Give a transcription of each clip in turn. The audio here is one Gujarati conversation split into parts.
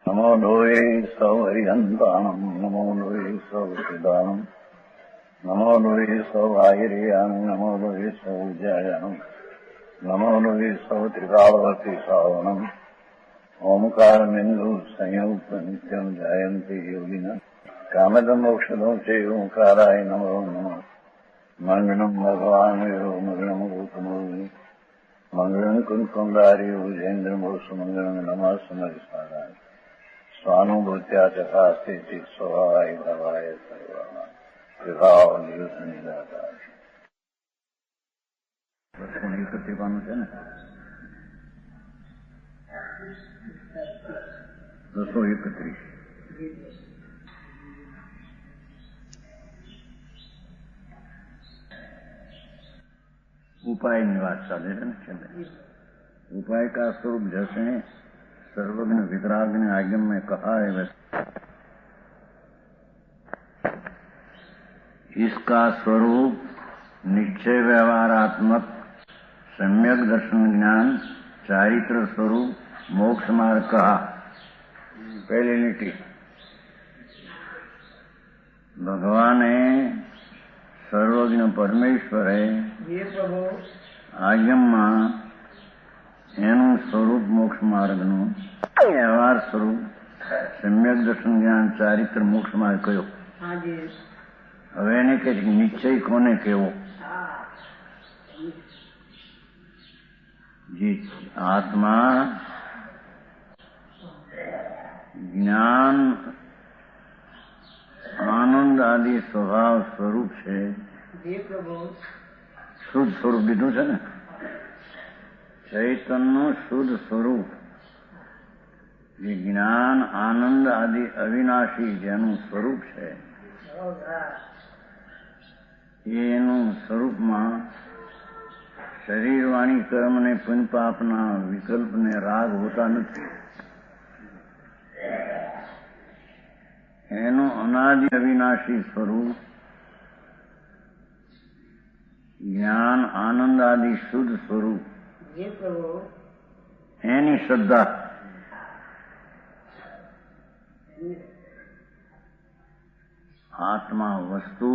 નમો લોહે સૌ હરિહંતાણમ નમો લોહે સૌ સિદ્ધાણમ નમો લોહે સૌ આહિર્યાણમ નમો લોહે સૌ જયાણમ નમો લોહે સૌ ત્રિકાળવતી સાવણમ ઓમકાર બિંદુ સંયુક્ત નિત્યમ જયંતિ યોગિના કામદમ મોક્ષદો છે ઓંકારાય નમો નમઃ મંગળમ ભગવાન મંગળમ ગૌતમોની મંગળમ કુંકુંદારી ઉજેન્દ્રમોષ મંગળમ નમઃ સમરિસ્મરાય સ્વાનુભૂત્યા ચકાસ્તે ચિત સ્વભાવાય ભવાય સર્વમાં વિભાવ નિયુદ્ધ નિરાકાર 231 છે ને 231 उपाय की बात चाले उपाय का स्वरूप जैसे सर्वज्ञ वितराग्न आगम में कहा है वैसे इसका स्वरूप निश्चय व्यवहारात्मक सम्यक दर्शन ज्ञान चारित्र स्वरूप मोक्ष मार्ग कहा। पहली नीति भगवान है સર્વજ્ઞ પરમેશ્વરે આજ્ઞામાં એનું સ્વરૂપ મોક્ષ માર્ગનું વ્યવહાર સ્વરૂપ સમ્યક દર્શન જ્ઞાન ચારિત્ર મોક્ષ માર્ગ કયો। હવે એને કે નિશ્ચય કોને કેવો? જે આત્મા જ્ઞાન આનંદ આદિ સ્વભાવ સ્વરૂપ છે, શુદ્ધ સ્વરૂપ દીધું છે ને, ચૈતન્યનું શુદ્ધ સ્વરૂપ જે જ્ઞાન આનંદ આદિ અવિનાશી જેનું સ્વરૂપ છે એનું સ્વરૂપમાં શરીર વાણી કર્મ ને પુણ્ય પાપના વિકલ્પને રાગ હોતા નથી। એનું અનાદિ અવિનાશી સ્વરૂપ જ્ઞાન આનંદ આદિ શુદ્ધ સ્વરૂપ એની શ્રદ્ધા આત્મા વસ્તુ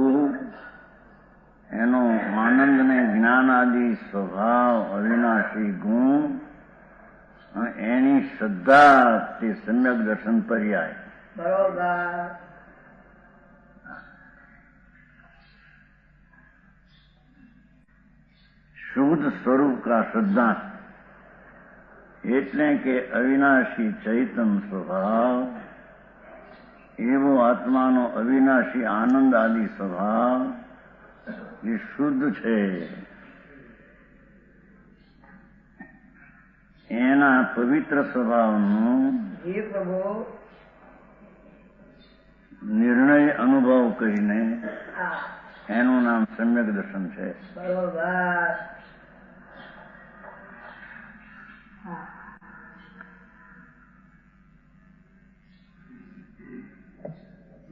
એનો આનંદ ને જ્ઞાન આદિ સ્વભાવ અવિનાશી ગુણ એની શ્રદ્ધા તે સમ્યક દર્શન પર્યાય બરોબર। શુદ્ધ સ્વરૂપ કા શ્રદ્ધા એટલે કે અવિનાશી ચૈતન્ય સ્વભાવ એવો આત્માનો અવિનાશી આનંદ આદિ સ્વભાવ જે શુદ્ધ છે એના પવિત્ર સ્વભાવનું નિર્ણય અનુભવ કરીને એનું નામ સમ્યક દર્શન છે।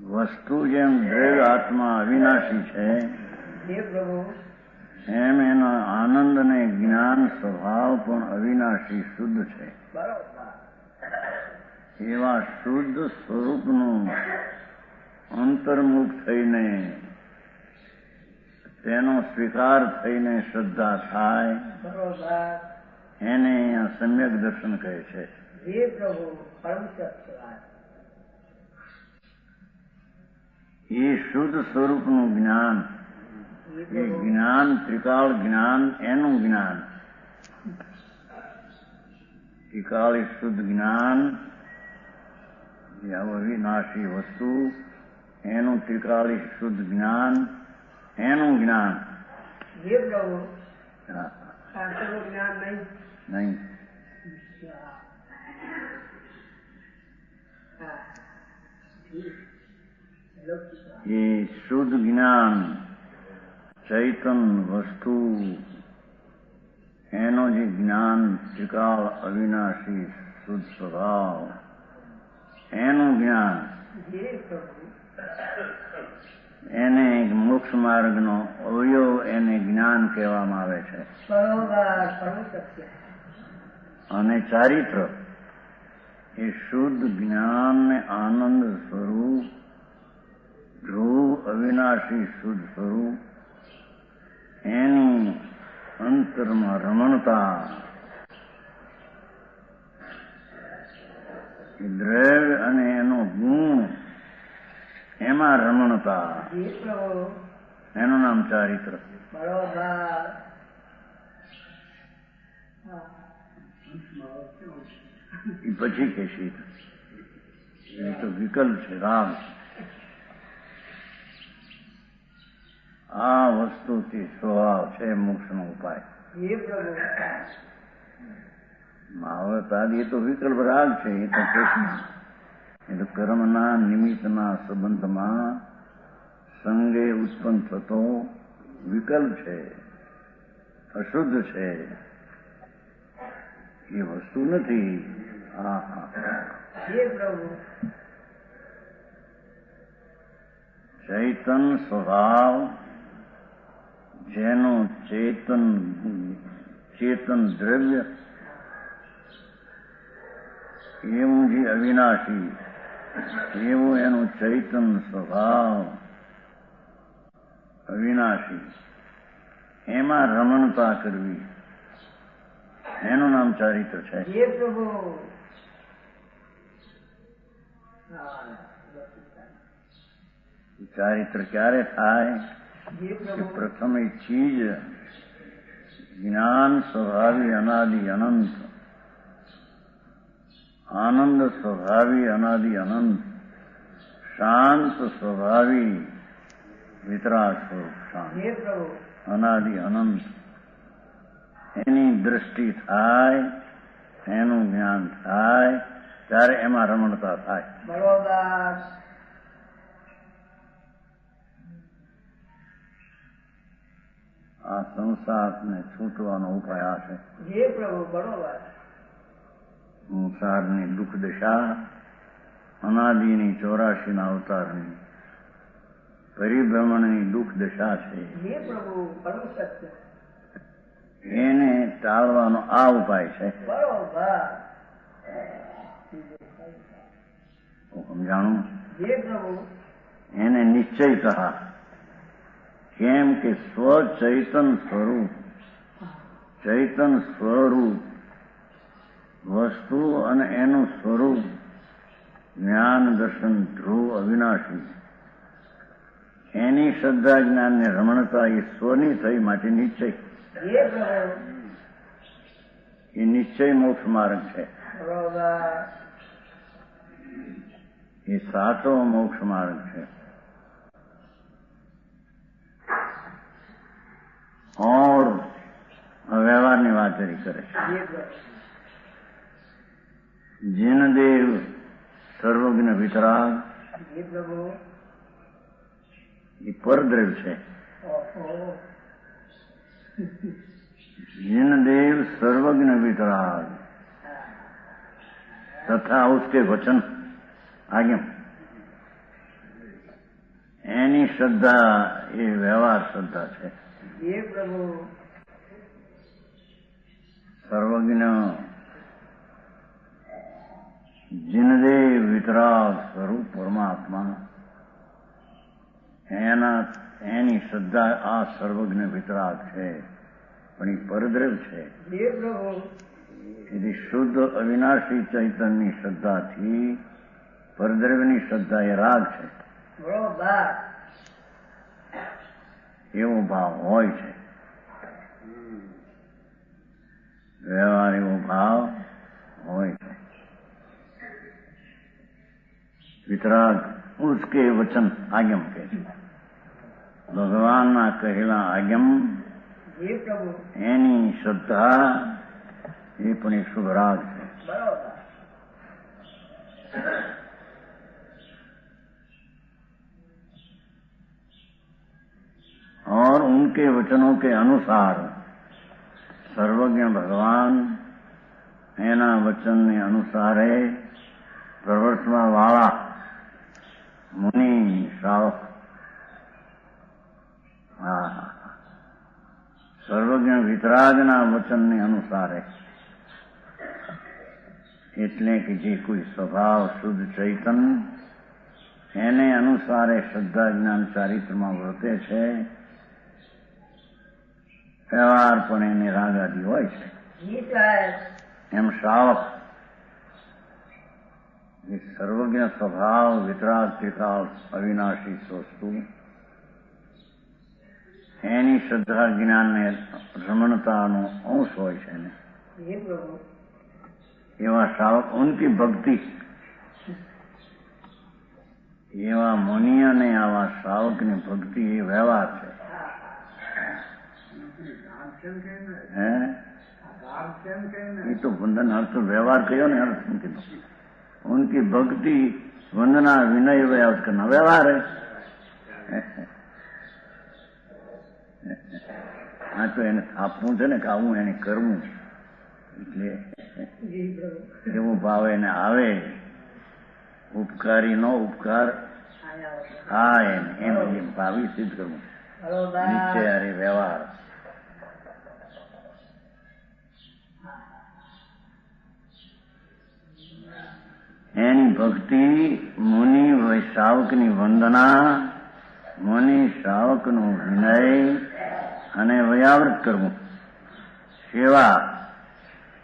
વસ્તુ જેમ દ્રવ્ય આત્મા અવિનાશી છે એમ એના આનંદ અને જ્ઞાન સ્વભાવ પણ અવિનાશી શુદ્ધ છે। એવા શુદ્ધ સ્વરૂપનું અંતર્મુખ થઈને તેનો સ્વીકાર થઈને શ્રદ્ધા થાય એને અહીંયા સમ્યક દર્શન કહે છે। એ શુદ્ધ સ્વરૂપનું જ્ઞાન એ જ્ઞાન ત્રિકાળ જ્ઞાન એનું જ્ઞાન ત્રિકાળી શુદ્ધ જ્ઞાન જે અવિનાશી વસ્તુ એનું ત્રિકાળી શુદ્ધ જ્ઞાન એનું જ્ઞાન નહીં એ શુદ્ધ જ્ઞાન ચૈતન વસ્તુ એનો જે જ્ઞાન ત્રિકાળ અવિનાશી શુદ્ધ સ્વભાવ એનું જ્ઞાન એને મોક્ષ માર્ગનો અવયવ એને જ્ઞાન કહેવામાં આવે છે। અને ચારિત્ર એ શુદ્ધ જ્ઞાન ને આનંદ સ્વરૂપ ધ્રુવ અવિનાશી શુદ્ધ સ્વરૂપ એની અંતરમાં રમણતા, દ્રવ્ય અને એનો ગુણ એમાં રમણતા, એનું નામ ચારિત્ર. એ પછી કે શીત એ તો વિકલ્પ છે, રાગ છે. આ વસ્તુથી સ્વભાવ છે મોક્ષનો ઉપાય. મહાવત આદિ એ તો વિકલ્પ રાગ છે. એ તો કૃષ્ણ એ તો કર્મના નિમિત્તના સંબંધમાં સંગે ઉત્પન્ન થતો વિકલ્પ છે, અશુદ્ધ છે, એ વસ્તુ નથી. ચૈતન સ્વભાવ જેનું ચેતન દ્રવ્ય એવું જે અવિનાશી એવું એનું ચૈતન સ્વભાવ અવિનાશી, એમાં રમણતા કરવી એનું નામ ચારિત્ર છે. ચારિત્ર ક્યારે થાય કે પ્રથમ એ ચીજ જ્ઞાન સ્વભાવી અનાદિ અનંત, આનંદ સ્વભાવી અનાદિ અનંત, શાંત સ્વભાવી વિતરાગ સ્વરૂપ શાંત અનાદિ અનંત, એની દ્રષ્ટિ થાય, એનું જ્ઞાન થાય, ત્યારે એમાં રમણતા થાય. આ સંસારને છૂટવાનો ઉપાય આ છે. સંસારની દુઃખ દશા અનાદિની 84 અવતારની પરિભ્રમણની દુઃખ દશા છે. એને ટાળવાનો આ ઉપાય છે. સમજાણું? એને નિશ્ચયતઃ, કેમ કે સ્વચૈતન સ્વરૂપ, ચૈતન સ્વરૂપ વસ્તુ અને એનું સ્વરૂપ જ્ઞાન દર્શન ધ્રુવ અવિનાશી, એની શ્રદ્ધા જ્ઞાનને રમણતા એ સ્વની થઈ માટે નિશ્ચય. એ નિશ્ચય મોક્ષ માર્ગ છે. એ સાચો મોક્ષ માર્ગ છે. और व्यवहाરની વાત કરે છે. जिन देव सर्वज्ञ वितराग, ये परद्रव्य છે. जिन देव सर्वज्ञ वितराग तथा उसके वचन आज्ञा, એની શ્રદ્ધા એ વ્યવહાર શ્રદ્ધા છે. સર્વજ્ઞ જીનદેવ વિતરાગ સ્વરૂપ પરમાત્મા, એની શ્રદ્ધા આ સર્વજ્ઞ વિતરાગ છે, પણ એ પરદ્રવ્ય છે. તેથી શુદ્ધ અવિનાશી ચૈતન્યની શ્રદ્ધાથી પરદ્રવ્યની શ્રદ્ધા એ રાગ છે. એવો ભાવ હોય છે. વ્યવહાર એવો ભાવ હોય છે. વિતરાગ ઉસકે વચન આજ્ઞમ કે છે. ભગવાનના કહેલા આજ્ઞમ એની શ્રદ્ધા એ પણ એક શુભ રાગ છે. और उनके वचनों के अनुसार सर्वज्ञ भगवान एना वचन ने अनुसारे प्रवर्तवा वाला मुनि श्रावक सर्वज्ञ वितरागना वचन ने अनुसारे એટલે કે જે કોઈ સ્વભાવ શુદ્ધ ચૈતન એને અનુસારે શ્રદ્ધા જ્ઞાન ચારિત્રમાં વર્તે છે, વ્યવહાર પણ એને રાગાદી હોય છે. એમ શ્રાવક એ સર્વજ્ઞ સ્વભાવ વિતરાગ ત્રિકાળ અવિનાશી વસ્તુ એની શ્રદ્ધા જ્ઞાનને રમણતાનો અંશ હોય છે ને એવા શ્રાવક ઉનકી ભક્તિ એવા મુનિ અને આવા શ્રાવકની ભક્તિ એ વ્યવહાર છે. એ તો વંદન અર્થ વ્યવહાર કયો ને અર્થ કીધું. उनकी भक्ति वंदना विनय हुआ उसका न व्यवहार है. हाँ तो એને આપવું છે ને કે આવું એને કરવું એટલે એવો ભાવ એને આવે. ઉપકારી નો ઉપકાર થાય એમ ભાવી સિદ્ધ કરવું નીચે અરે વ્યવહાર. એની ભક્તિ મુનિ શ્રાવકની વંદના, મુનિ શ્રાવકનું વિનય અને વયાવૃત કરવું, સેવા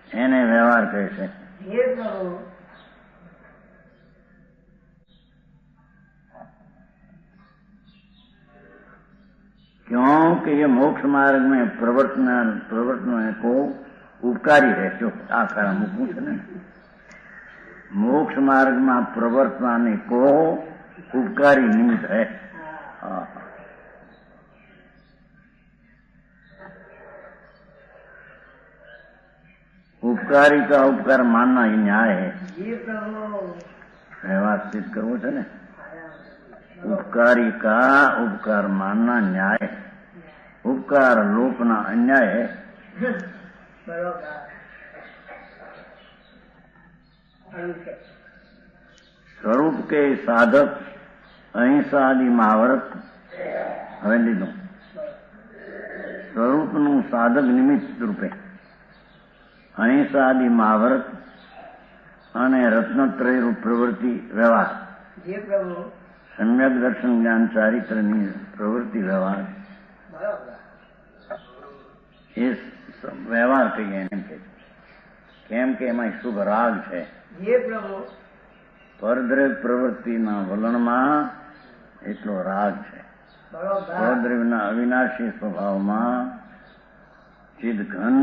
એને વ્યવહાર કહે છે. क्योंकि ये मोक्ष मार्ग में प्रवर्तन को उपकारी है. जो आखिर મૂકવું છે ને मोक्ष मार्ग में प्रवर्तन को उपकारी निमित्त है. उपकारी का उपकार मानना ही न्याय है. व्यवहार सिद्ध करવો છે ને उपकारी का उपकार मानना न्याय है. उपकार लोकना अन्याय है. स्वरूप के साधक अहिंसा आदि महाव्रत હવે લીધું. સ્વરૂપનું સાધક નિમિત્ત રૂપે અહિંસા આદિ મહાવ્રત અને રત્નત્રય રૂપ પ્રવૃત્તિ વ્યવહાર, સમ્યક દર્શન જ્ઞાન ચારિત્રની પ્રવૃત્તિ વ્યવહાર એ વ્યવહાર કહીએ એમ કે. કેમ કે એમાં શુભ રાગ છે. પરદ્રવ્ય પ્રવૃત્તિના વલણમાં એટલો રાગ છે. પરદ્રવ્યના અવિનાશી સ્વભાવમાં ચિદ ઘન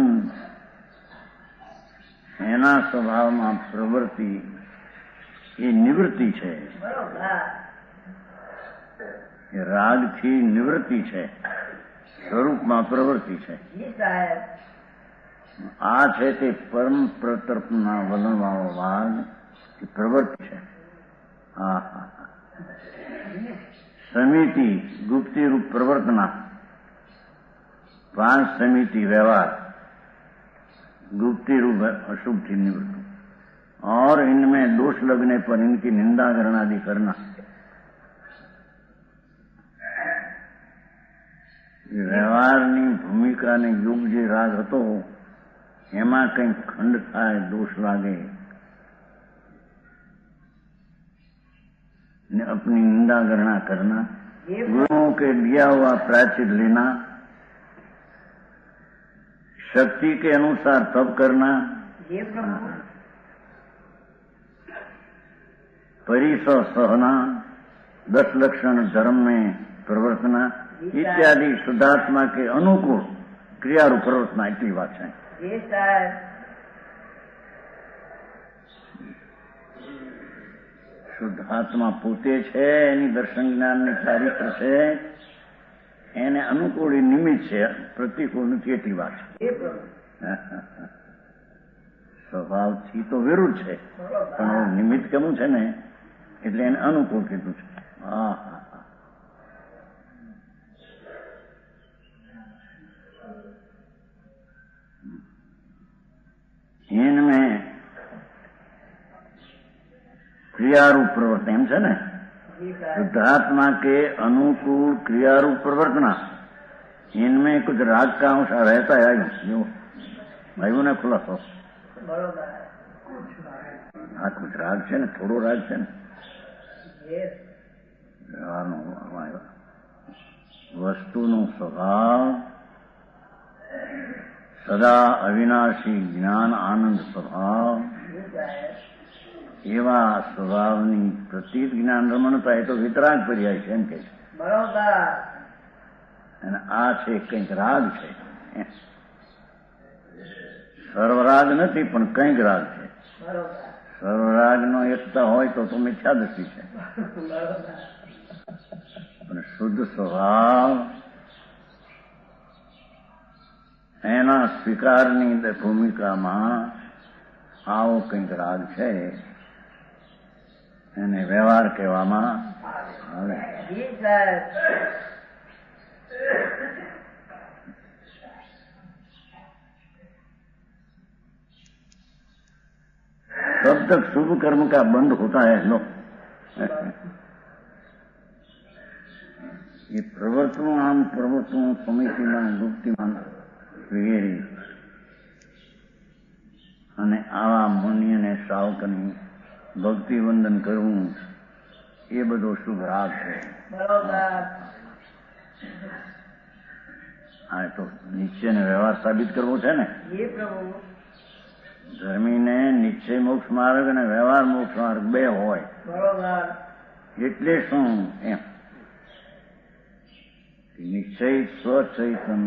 એના સ્વભાવમાં પ્રવૃત્તિ એ નિવૃત્તિ છે. એ રાગથી નિવૃત્તિ છે, સ્વરૂપમાં પ્રવૃત્તિ છે. આ છે તે પરમ પ્રતર્પના વલણવાળો ભાગ પ્રવૃત્તિ છે. સમિતિ ગુપ્તિ रूप प्रवर्तना, 5 समिति व्यवहार गुप्ति रूप अशुभ थी निवृत्त, और इनमें दोष लगने पर इनकी निंदा करना करना. વ્યવહારની ભૂમિકાને યુગ જે રાગ હતો એમાં કંઈક ખંડ થાય, દોષ લાગે ने अपनी निंदा गणना करना, गुरुओं के दिया हुआ प्रायश्चित लेना, शक्ति के अनुसार तप करना, परिसर सहना, 10 लक्षण धर्म में प्रवर्तना इत्यादि शुद्धात्मा के अनुकूल क्रियारूप प्रवर्तना. इतनी बात है. શુદ્ધાત્મા પોતે છે, એની દર્શન જ્ઞાનની ચારિત્ર છે, એને અનુકૂળ નિમિત્ત છે, પ્રતિકૂળ નથી. એટલી વાત છે. સ્વભાવથી તો વિરુદ્ધ છે, પણ નિમિત્ત કેવું છે ને એટલે એને અનુકૂળ કીધું છે. इनमें क्रियारूप प्रवर्तन एम है ने शुद्धात्मा के अनुकूल क्रियारूप प्रवर्तना, इनमें कुछ राग का अंश रहता है. जो भाइयों ने खुलासा આ કુછ રાગ છે ને, થોડો રાગ છે ને વસ્તુનો સ્વભાવ સદા અવિનાશી જ્ઞાન આનંદ સ્વભાવ, એવા સ્વભાવની પ્રતીત જ્ઞાન રમણતા એ તો વિતરાગ પર્યાય છે એમ કે છે. બરોબર. અને આ છે કંઈક રાગ છે, સર્વરાગ નથી પણ કંઈક રાગ છે. સર્વરાગ નો એકતા હોય તો મિથ્યા દ્રષ્ટિ છે. પણ શુદ્ધ સ્વભાવ એના સ્વીકારની ભૂમિકામાં આવો કંઈક રાગ છે, એને વ્યવહાર કહેવામાં આવે. तब तक शुभ कर्म का बंद होता है लो. ये प्रवर्तमान समितिમાં ગુપ્તિમાન વગેરે અને આવા મુનિ અને શ્રાવકની ભક્તિ વંદન કરવું એ બધો શુભ રાગ છે. હા, તો નિશ્ચયને વ્યવહાર સાબિત કરવો છે ને. ધર્મીને નિશ્ચય મોક્ષ માર્ગ અને વ્યવહાર મોક્ષ માર્ગ બે હોય. એટલે શું એમ નિશ્ચય સ્વચૈતન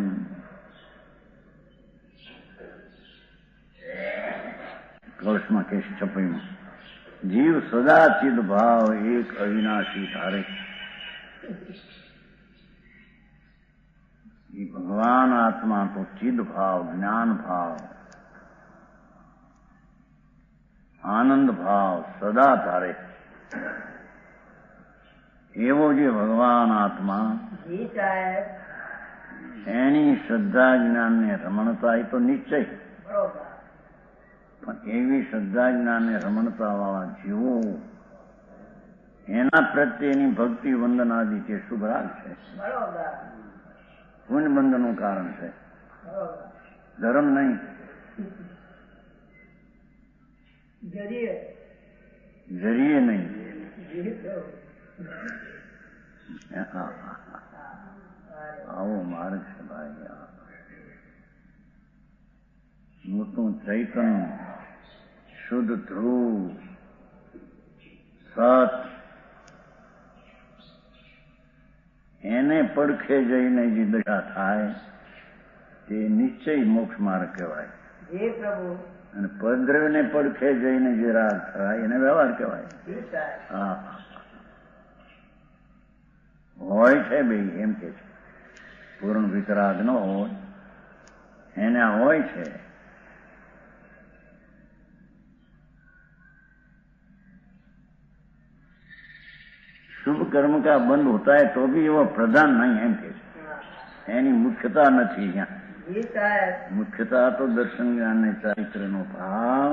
કૌશમાં કેશ છપાઈમાં જીવ સદા ચિદ ભાવ એક અવિનાશી ધારે. ભગવાન આત્મા તો ચિદ ભાવ, જ્ઞાન ભાવ, આનંદ ભાવ સદા ધારે. એવો જે ભગવાન આત્મા એની શ્રદ્ધા જ્ઞાનને રમણતા એ તો નિશ્ચય, પણ એવી શ્રદ્ધા જ્ઞાનને રમણતા વાળા જીવો એના પ્રત્યેની ભક્તિ વંદન આદિ જે શુભ રાગ છે, પુણ્ય બંધનનું કારણ છે, ધર્મ નહીં. જરીએ નહીં. આવો માર્ગ છે ભાઈ. મોટું ચૈતન શુદ્ધ ધ્રુવ સત એને પડખે જઈને જે દશા થાય તે નિશ્ચય મોક્ષ માર્ગ કહેવાય. અને પદ્રવને પડખે જઈને જે રાગ થાય એને વ્યવહાર કહેવાય. હા, હોય છે ભાઈ એમ કે છે. પૂર્ણ વિતરાગ નો હોય એને હોય છે. शुभ कर्म का बंद होता है तो भी वो प्रधान नहीं एम के एनी मुख्यता નથી. મુખ્યતા તો દર્શન જ્ઞાન ને ચારિત્રનો ભાવ,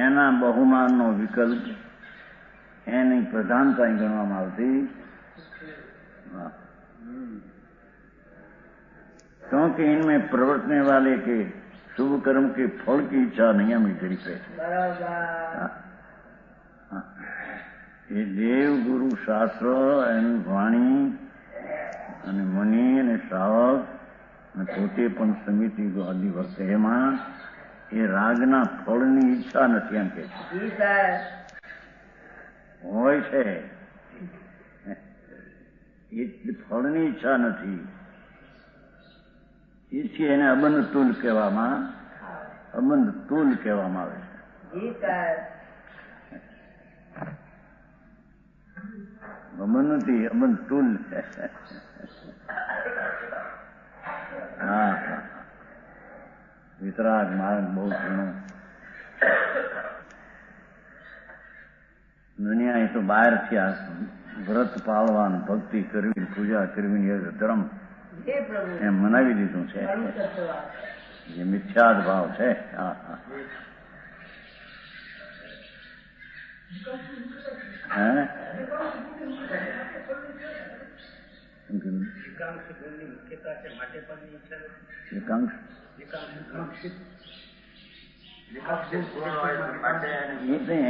એના બહુમાનનો વિકલ્પ, એની પ્રધાનતા ગણવામાં આવતી. क्योंकि इनमें प्रवर्तने वाले के शुभ कर्म के फल की इच्छा नहीं हमें जड़ी पे. એ દેવ ગુરુ શાસ્ત્ર એની વાણી અને મુનિ અને શ્રાવક અને પોતે પણ સમિતિ આદિ વર્તે એમાં એ રાગના ફળની ઈચ્છા નથી એમ કે હોય છે. એ ફળની ઈચ્છા નથી. એથી એને અબંધ તુલ કહેવામાં આવે છે. નથી અબંધ તુલ. હા, વિતરાગ માર્ગ બહુ ઘણો. દુનિયા એ તો બહારથી આ વ્રત પાળવાનું, ભક્તિ કરવી, પૂજા કરવી એ ધર્મ એમ મનાવી દીધું છે. જે મિથ્યાદ ભાવ છે. હા, હા.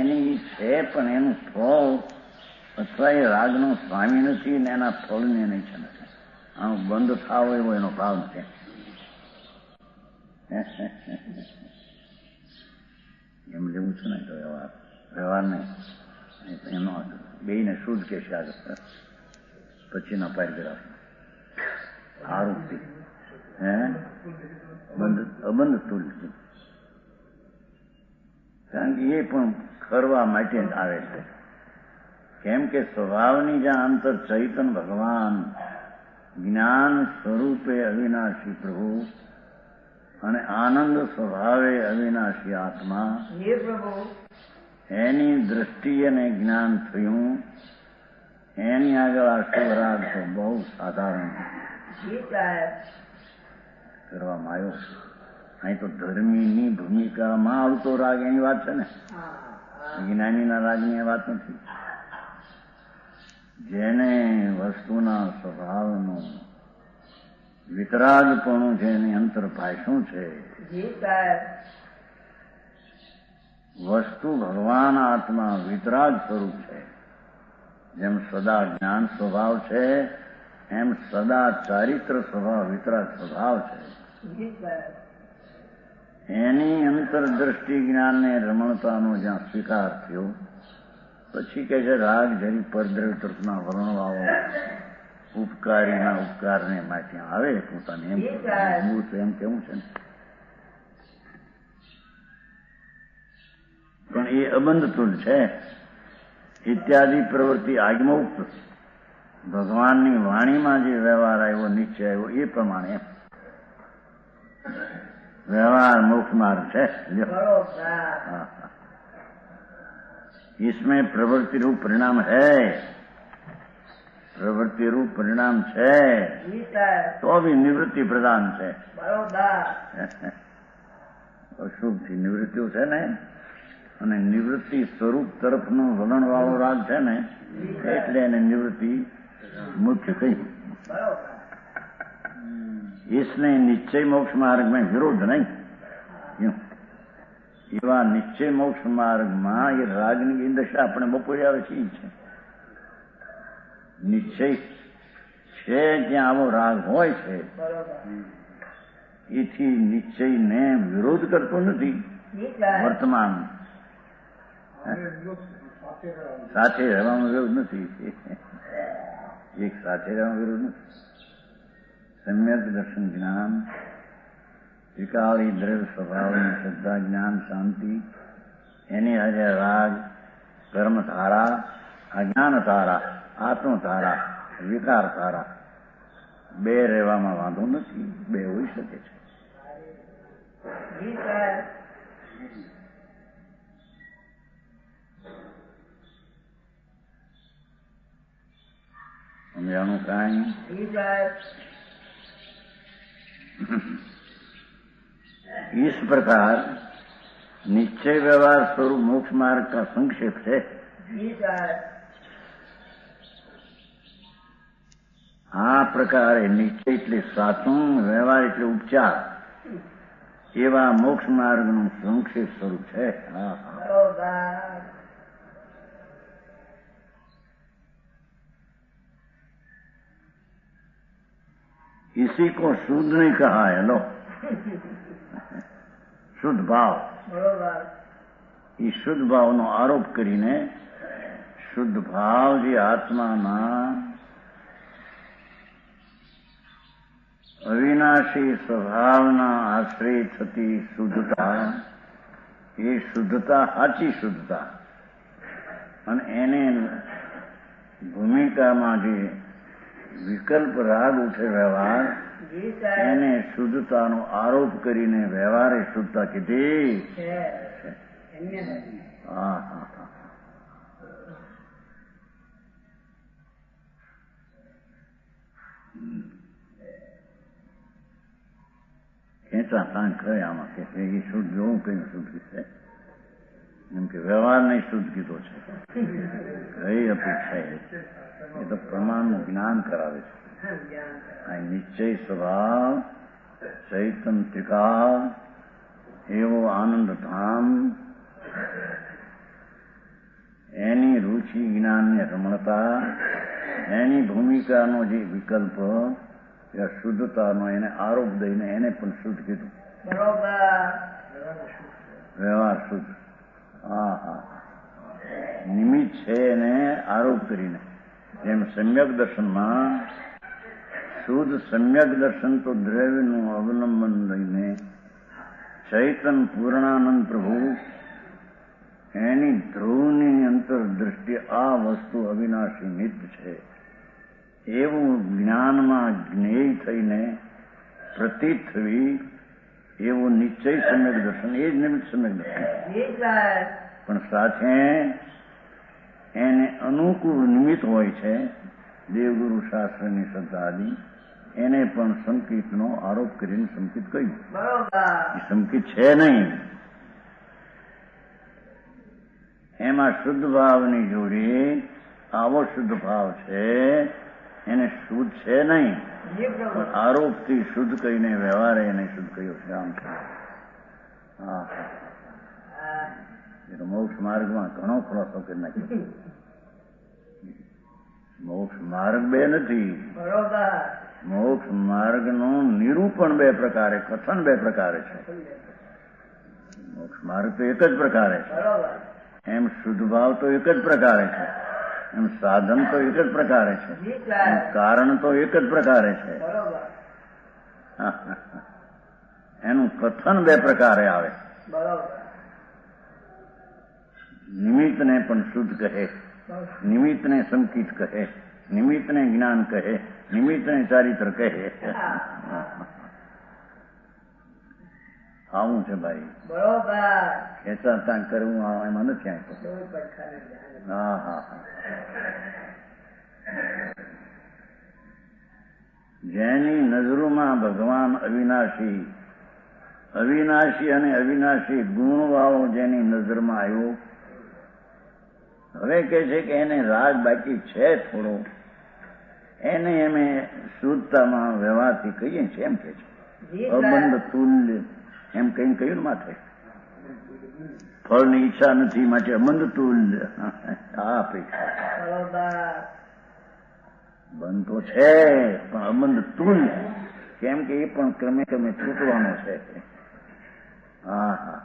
એની છે, પણ એનું ફળ અથવા એ રાગનો સ્વામી નથી ને એના ફળની એની ઈચ્છા નથી. આનું બંધ થાવ એવો એનો ભાવ છે. એમ જેવું છે ને તો વ્યવહાર નહીં એનો બેને શુદ્ધ કે છે આગળ પછીના પેરેગ્રાફ આરોપી અબંધ તુલ્ય, કારણ કે એ પણ કરવા માટે જ આવે છે. કેમ કે સ્વભાવની જ્યાં અંતર ચૈતન ભગવાન જ્ઞાન સ્વરૂપે અવિનાશી પ્રભુ અને આનંદ સ્વભાવે અવિનાશી આત્મા, એની દ્રષ્ટિએ ને જ્ઞાન થયું, એની આગળ આ શુભરાગ તો બહુ સાધારણ કરવામાં આવ્યો. અહીં તો ધર્મીની ભૂમિકામાં આવતો રાગ એની વાત છે ને, જ્ઞાનીના રાગની વાત નથી. જેને વસ્તુના સ્વભાવનું વિતરાગપણું છે, એની અંતરભાષું છે. વસ્તુ ભગવાન આત્મા વિતરાગ સ્વરૂપ છે. જેમ સદા જ્ઞાન સ્વભાવ છે, એમ સદા ચારિત્ર સ્વભાવ વિતરાગ સ્વભાવ છે. એની અંતરદ્રષ્ટિ જ્ઞાનને રમણતાનો જ્યાં સ્વીકાર થયો, પછી કે છે રાગ જરી પરદ્રવ્ય તરફના વર્ણવાઓ ઉપકારીના ઉપકારને માટે આવે પોતાને એમ એમ કેવું છે ને. પણ એ અબંધ તુલ છે. ઇત્યાદિ પ્રવૃત્તિ આગમુક્ત ભગવાનની વાણીમાં જે વ્યવહાર આવ્યો, નિશ્ચય આવ્યો, એ પ્રમાણે व्यवहार मोक्ष मार्ग है. इसमें प्रवृत्ति रूप परिणाम है, प्रवृत्ति रूप परिणाम है, तो भी निवृत्ति प्रदान है. અશુભ થી નિવૃત્તિઓ છે ને, અને નિવૃત્તિ સ્વરૂપ તરફનો વલણવાળો રાગ છે ને, એટલે એને નિવૃત્તિ મુખ્ય કહી. इसने निश्चय मोक्ष मार्ग में विरोध नहीं. એવા નિશ્ચય મોક્ષ માર્ગમાં એ રાગની દશા આપણે બપોરે આવે છે. નિશ્ચય છે જ્યાં આવો રાગ હોય છે, એથી નિશ્ચયને વિરોધ કરતો નથી. વર્તમાન સાથે રહેવાનો વિરોધ નથી, એક સાથે રહેવાનો વિરોધ નથી. सम्यक दर्शन ज्ञान त्रिकाली द्रव्य स्वभाव श्रद्धा ज्ञान शांति एनी આજે રાગ કર્મ ધારા અજ્ઞાન ધારા આત્મ ધારા વિકાર ધારા બે રહેવામાં વાંધો નથી. બે હોઈ શકે છે. સમજાણું કાંઈ? इस प्रकार निश्चय व्यवहार स्वरूप मोक्ष मार्ग का संक्षेप है. આ પ્રકારે નિશ્ચય એટલે સાચું, વ્યવહાર એટલે ઉપચાર, એવા મોક્ષ માર્ગનું સંક્ષેપ સ્વરૂપ છે. इसी को शुद्ध नहीं कहा है. लो શુદ્ધ ભાવ, એ શુદ્ધ ભાવનો આરોપ કરીને શુદ્ધ ભાવ જે આત્માના અવિનાશી સ્વભાવના આશ્રય થતી શુદ્ધતા, એ શુદ્ધતા સાચી શુદ્ધતા, અને એને ભૂમિકામાં જે વિકલ્પ રાગ ઉઠે વ્યવહાર, એને શુદ્ધતાનો આરોપ કરીને વ્યવહારે શુદ્ધતા કીધી. ખેંચા તાણ કરે આમાં કે એ શુદ્ધ જોવું કઈ શુદ્ધ છે, એમ કે વ્યવહાર નહીં શુદ્ધ કીધો છે. કઈ અપેક્ષા એ તો પ્રમાણનું જ્ઞાન કરાવે છે. આ નિશ્ચય સ્વભાવ ચૈતન ત્રિકાળ એવો આનંદ ધામ, એની રુચિ જ્ઞાનને રમણતા, એની ભૂમિકાનો જે વિકલ્પ શુદ્ધતાનો એને આરોપ દઈને એને પણ શુદ્ધ કીધું. વ્યવહાર શુદ્ધ. હા હા, નિમિત્ત છે એને આરોપ કરીને. જેમ સમ્યક દર્શનમાં શુદ્ધ સમ્યક દર્શન તો દ્રવ્યનું અવલંબન લઈને ચૈતન પૂર્ણાનંદ પ્રભુ એની ધ્રુવની અંતરદૃષ્ટિ આ વસ્તુ અવિનાશી નિત્ય છે એવું જ્ઞાનમાં જ્ઞેય થઈને પ્રતીત થવી, એવું નિશ્ચય સમ્યક દર્શન, એ જ નિમિત્ત સમ્યક દર્શન. પણ સાથે એને અનુકૂળ નિમિત્ત હોય છે, દેવગુરુ શાસ્ત્રની શ્રદ્ધા આદિ, એને પણ સંકિતનો આરોપ કરીને સંકિત કહ્યું. એ સંકિત છે નહીં. એમાં શુદ્ધ ભાવની જોડે આવો શુદ્ધ ભાવ છે, એને શુદ્ધ છે નહીં, આરોપથી શુદ્ધ કહીને વ્યવહારે એને શુદ્ધ કહ્યો છે. આમ છે. હા, મોક્ષ માર્ગમાં ઘણો ખુલાસો કરી નાખ્યો. મોક્ષ માર્ગ બે નથી. મોક્ષ માર્ગનું નિરૂપણ બે પ્રકારે, કથન બે પ્રકારે છે. મોક્ષ માર્ગ તો એક જ પ્રકારે છે, એમ શુદ્ધ ભાવ તો એક જ પ્રકારે છે, એમ સાધન તો એક જ પ્રકારે છે, એમ કારણ તો એક જ પ્રકારે છે. એનું કથન બે પ્રકારે આવે. નિમિત્તને પણ શુદ્ધ કહે, નિમિત્તને સંકિત કહે, નિમિત્તને જ્ઞાન કહે, નિમિત્તને ચારિત્ર કહે. આવું છે ભાઈ. ખેંચાતાણ કરવું એમાં નથી આવતો. હા હા હા. જેની નજરોમાં ભગવાન અવિનાશી, અવિનાશી અને અવિનાશી ગુણવાળો જેની નજરમાં આવ્યો, હવે કે છે કે એને રાગ બાકી છે થોડો, એને અમે શુદ્ધતામાં વ્યવહારથી કહીએ છીએ. એમ કે છે અબંધ તુલ્ય, એમ કઈ કહ્યું માથે ફળની ઈચ્છા નથી માટે અબંધ તુલ્ય. આ અપેક્ષા બંધ તો છે પણ અબંધ તુલ્ય, કેમ કે એ પણ ક્રમે ક્રમે છૂટવાનો છે. હા હા.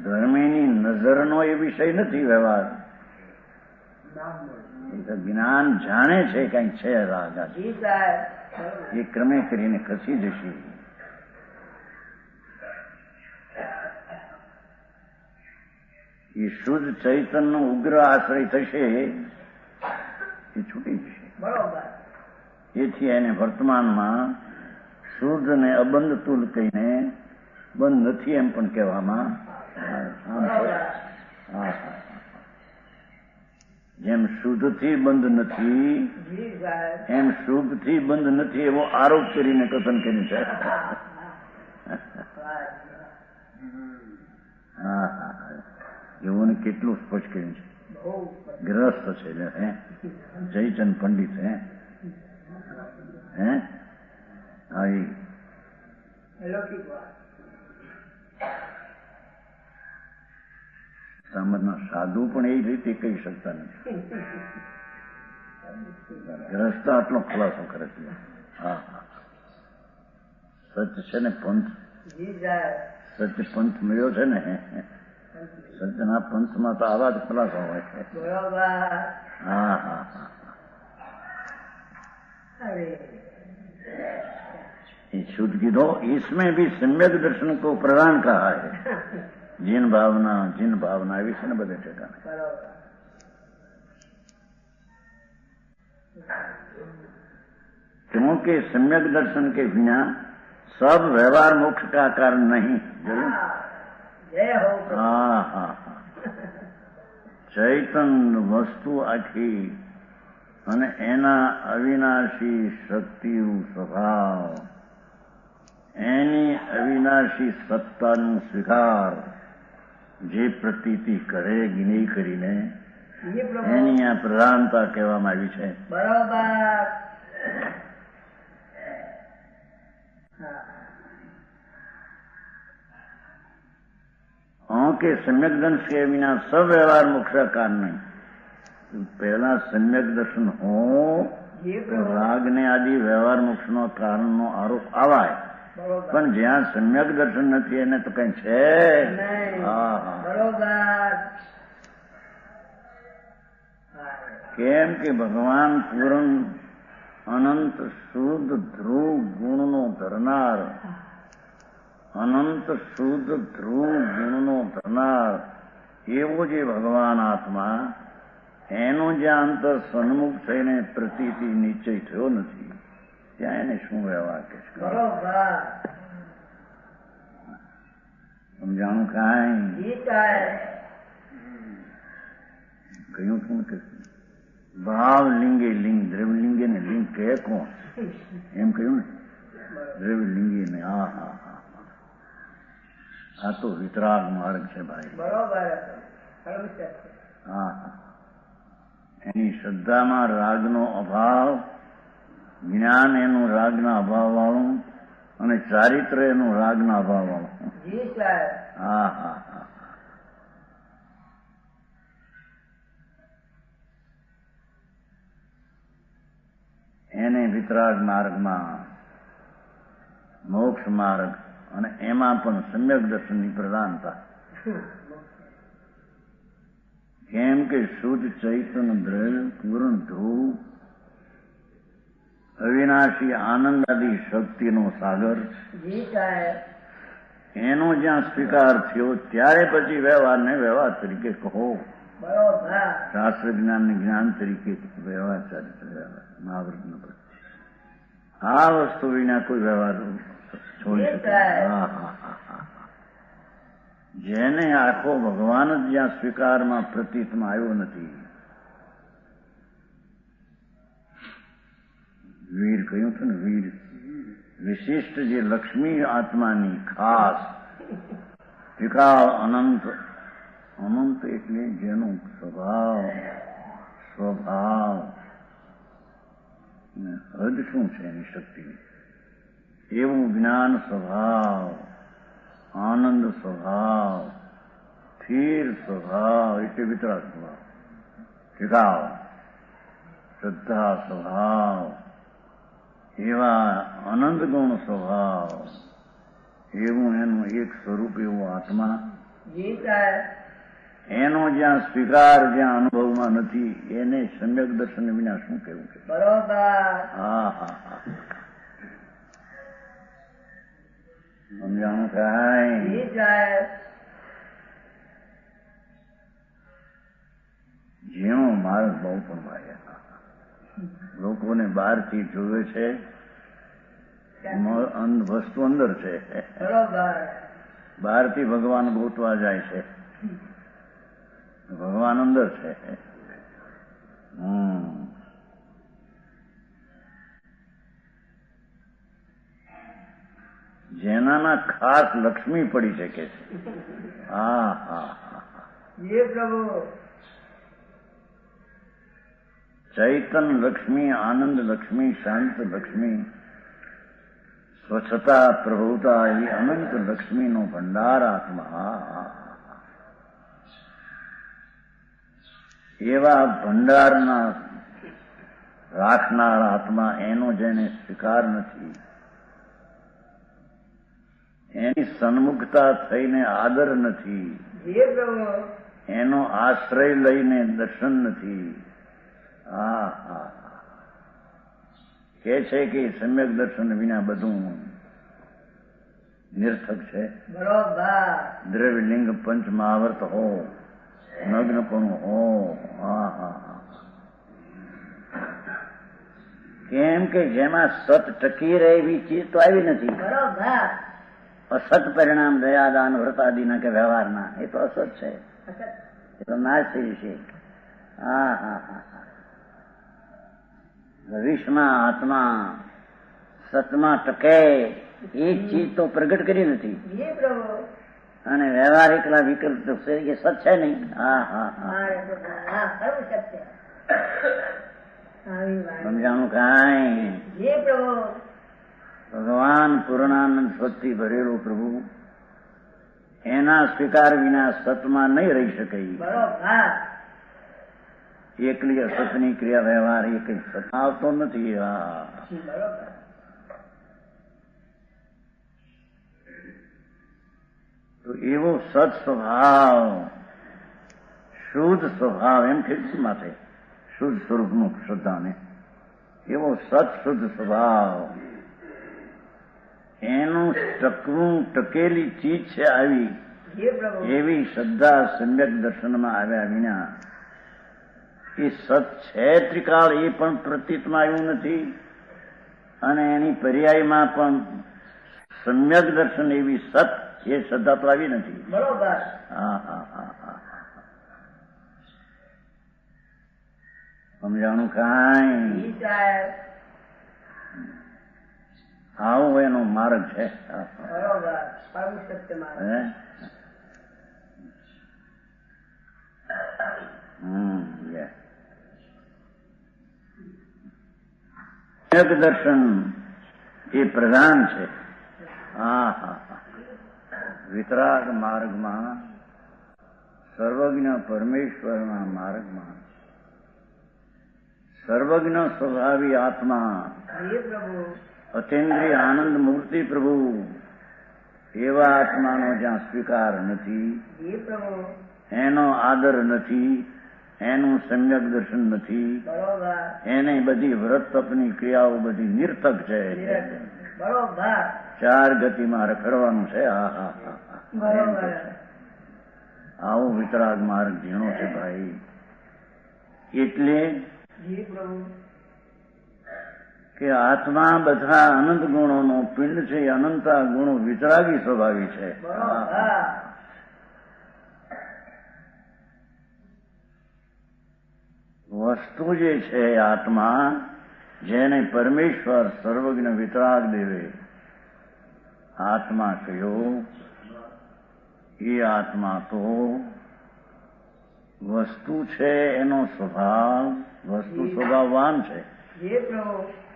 ધર્મીની નજરનો એ વિષય નથી વ્યવહાર. જ્ઞાન જાણે છે કઈક છે રાગ, એ ક્રમે કરીને ખસી જશે. એ શુદ્ધ ચૈતનનો ઉગ્ર આશ્રય થશે, એ છૂટી જશે. એથી એને વર્તમાનમાં શુદ્ધ ને અબંધ તુલ કહીને બંધ નથી એમ પણ કહેવામાં. જેમ શુદ્ધથી બંધ નથી, એમ શુભથી બંધ નથી એવો આરોપ કરીને કથન કર્યું છે. હા હા, એવું કેટલું સ્પષ્ટ કર્યું છે. ગ્રસ્ત છે જયચંદ પંડિત. હે હા, સામરના સાધુ પણ એ રીતે કહી શકતા નથી. ગ્રસ્ત આટલો ખુલાસો કરે છે. હા હા, સચ છે ને પંથ, સચ પંથ મળ્યો છે ને, સચના પંથમાં તો આવા જ ખુલાસો હોય છે. હા હા હા. ये शुद्ध की दो, इसमें भी सम्यक दर्शन को प्रदान कहा है. जिन भावना विषय ने बदे ठिकाने. क्योंकि सम्यक दर्शन के बिना सब व्यवहार मोक्ष का कारण नहीं. हाँ हाँ हाँ. ચૈતન વસ્તુ આખી અને એના અવિનાશી શક્તિનું સ્વભાવ, એની અવિનાશી સત્તાનું સ્વીકાર જે પ્રતીતિ કરે જ્ઞેય કરીને, એની આ પ્રધાનતા કહેવામાં આવી છે. કે સમ્યક દર્શન વિના સબ વ્યવહાર મોક્ષાકાર નહીં. પહેલા સમ્યક દર્શન હો તો રાગ ને આદિ વ્યવહાર મોક્ષ નો કારણ નો આરોપ આવાય, પણ જ્યાં સમ્યક દર્શન નથી એને તો કઈ છે. કેમ કે ભગવાન પૂર્ણ અનંત શુદ્ધ ધ્રુવ ગુણનો ધરનાર, અનંત શુદ્ધ ધ્રુવ ગુણનો ધરનાર એવો જે ભગવાન આત્મા, એનો જ્યાં અંતર સન્મુખ થઈને પ્રતીતિ નિશ્ચય થયો નથી, ત્યાં એને શું વ્યવહાર કે સમજાણું? કાંઈ કહ્યું શું કે ભાવ લિંગે લિંગ, દ્રવ્યલિંગે ને લિંગ કહે કોણ? એમ કહ્યું ને, દ્રવ્યલિંગે ને. હા હા હા, આ તો વિતરાગ માર્ગ છે ભાઈ. હા હા, એની શ્રદ્ધામાં રાગનો અભાવ, જ્ઞાન એનું રાગના અભાવ વાળું, અને ચારિત્ર એનું રાગના અભાવ વાળું. હા હા હા, એને વિતરાગ માર્ગમાં, મોક્ષ માર્ગ, અને એમાં પણ સમ્યક દર્શનની પ્રધાનતા. કેમ કે શુદ્ધ ચૈતન્ય દ્રવ્ય પૂર્ણ ધ્રુવ અવિનાશી આનંદ આદિ શક્તિનો સાગર, એનો જ્યાં સ્વીકાર થયો ત્યારે પછી વ્યવહારને વ્યવહાર તરીકે કહો, શાસ્ત્ર જ્ઞાન ને જ્ઞાન તરીકે વ્યવહાર ચારિત્ર વ્યવહાર મહાવ્રત ન પડે. આ વસ્તુ વિના કોઈ વ્યવહાર છોડી શકે. જેને આખો ભગવાન જ જ્યાં સ્વીકારમાં પ્રતીતમાં આવ્યો નથી. વીર કહ્યું હતું ને, વીર વિશિષ્ટ જે લક્ષ્મી આત્માની ખાસ વિકાળ અનંત, અનંત એટલે જેનો સ્વભાવ હદ શું છે એની શક્તિની, એવું જ્ઞાન સ્વભાવ, આનંદ સ્વભાવ, સ્થિર સ્વભાવ એટલે વિતરાગ સ્વભાવ, વિકાળ શ્રદ્ધા સ્વભાવ, એવા અનંત ગુણ સ્વભાવ, એવું એનું એક સ્વરૂપ એવું આત્મા, એનો જ્યાં સ્વીકાર જ્યાં અનુભવમાં નથી એને સમ્યક દર્શન વિના શું કહેવું છે? બરોબર. હા હા હા, સમજાણું? કાંઈ ઝીણો માર્ગ બહુ પણ ભાઈ લોકોને બહારથી જોવે છે, વસ્તુ અંદર છે. બહારથી ભગવાન ગોતવા જાય છે, ભગવાન અંદર છે. જેનામાં ખાસ લક્ષ્મી પડી શકે છે. હા હા હા, પ્રભુ ચૈતન લક્ષ્મી, આનંદ લક્ષ્મી, શાંત લક્ષ્મી, સ્વચ્છતા પ્રભુતા એવી અનંત લક્ષ્મીનો ભંડાર આત્મા. એવા ભંડારના રાખનાર આત્મા, એનો જેને સ્વીકાર નથી, એની સન્મુખતા થઈને આદર નથી, એનો આશ્રય લઈને દર્શન નથી. હા હા, કે છે કે સમ્યક દર્શન વિના બધું નિર્થક છે. દ્રવ્યલિંગ પંચ મહાવર્ત હો, નગ્ન પણ હો. હા હા, કેમ કે જેમાં સત ટકી રહે એવી ચીજ તો આવી નથી. અસત પરિણામ દયાદાન વ્રતાદિના કે વ્યવહારના એ તો અસત છે, એ તો નાશ થઈ છે. હા હા હા, ભવિષ્યમાં આત્મા સતમાં ટકે એ ચીજ તો પ્રગટ કરી નથી, અને વ્યવહાર એકલા વિકલ્પ એ સત છે નહીં. હા હા હા, સમજાણું? કાંઈ ભગવાન પૂર્ણાનંદ સ્વતથી ભરેલો પ્રભુ એના સ્વીકાર વિના સતમાં નહીં રહી શકે. બરોબર. એકલી અસતની ક્રિયા વ્યવહાર એ કઈ સત આવતો નથી. બરોબર. તો એવો સત સ્વભાવ, શુદ્ધ સ્વભાવ, એમ કે માટે શુદ્ધ સ્વરૂપનું શ્રદ્ધાને એવો સત શુદ્ધ સ્વભાવ, એનું ટકવું ટકેલી ચીજ છે આવી એવી શ્રદ્ધા સમ્યક દર્શનમાં આવ્યા વિના એ સત છે ત્રિકાળ એ પણ પ્રતીતમાં આવ્યું નથી, અને એની પર્યાયમાં પણ સમ્યક દર્શન એવી સત એ શ્રદ્ધા તો આવી નથી. બરોબર. હા હા હા હા. સમજાણું કાંઈ? આવો એનો માર્ગ છે. સમ્યક દર્શન એ પ્રધાન છે. હા હા હા. વિતરાગ માર્ગમાં, સર્વજ્ઞ પરમેશ્વરના માર્ગમાં સર્વજ્ઞ સ્વભાવી આત્મા, અતેન્દ્રિય આનંદ મૂર્તિ પ્રભુ, એવા આત્માનો જ્યાં સ્વીકાર નથી, એનો આદર નથી, એનું સમ્યક દર્શન નથી, એને બધી વ્રત તપની ક્રિયાઓ બધી નિર્થક છે. ચાર ગતિમાં રખડવાનું છે. હા હા હા. આવો વિતરાગ માર્ગ ઝીણો છે ભાઈ. એટલે કે આત્મા બધા અનંત ગુણોનો પિંડ છે. અનંતા ગુણો વિતરાગી સ્વભાવી છે. વસ્તુ જે છે આત્મા, જેને પરમેશ્વર સર્વજ્ઞ વિતરાગ દેવે આત્મા કહ્યો, એ આત્મા તો વસ્તુ છે. એનો સ્વભાવ, વસ્તુ સ્વભાવવાન છે.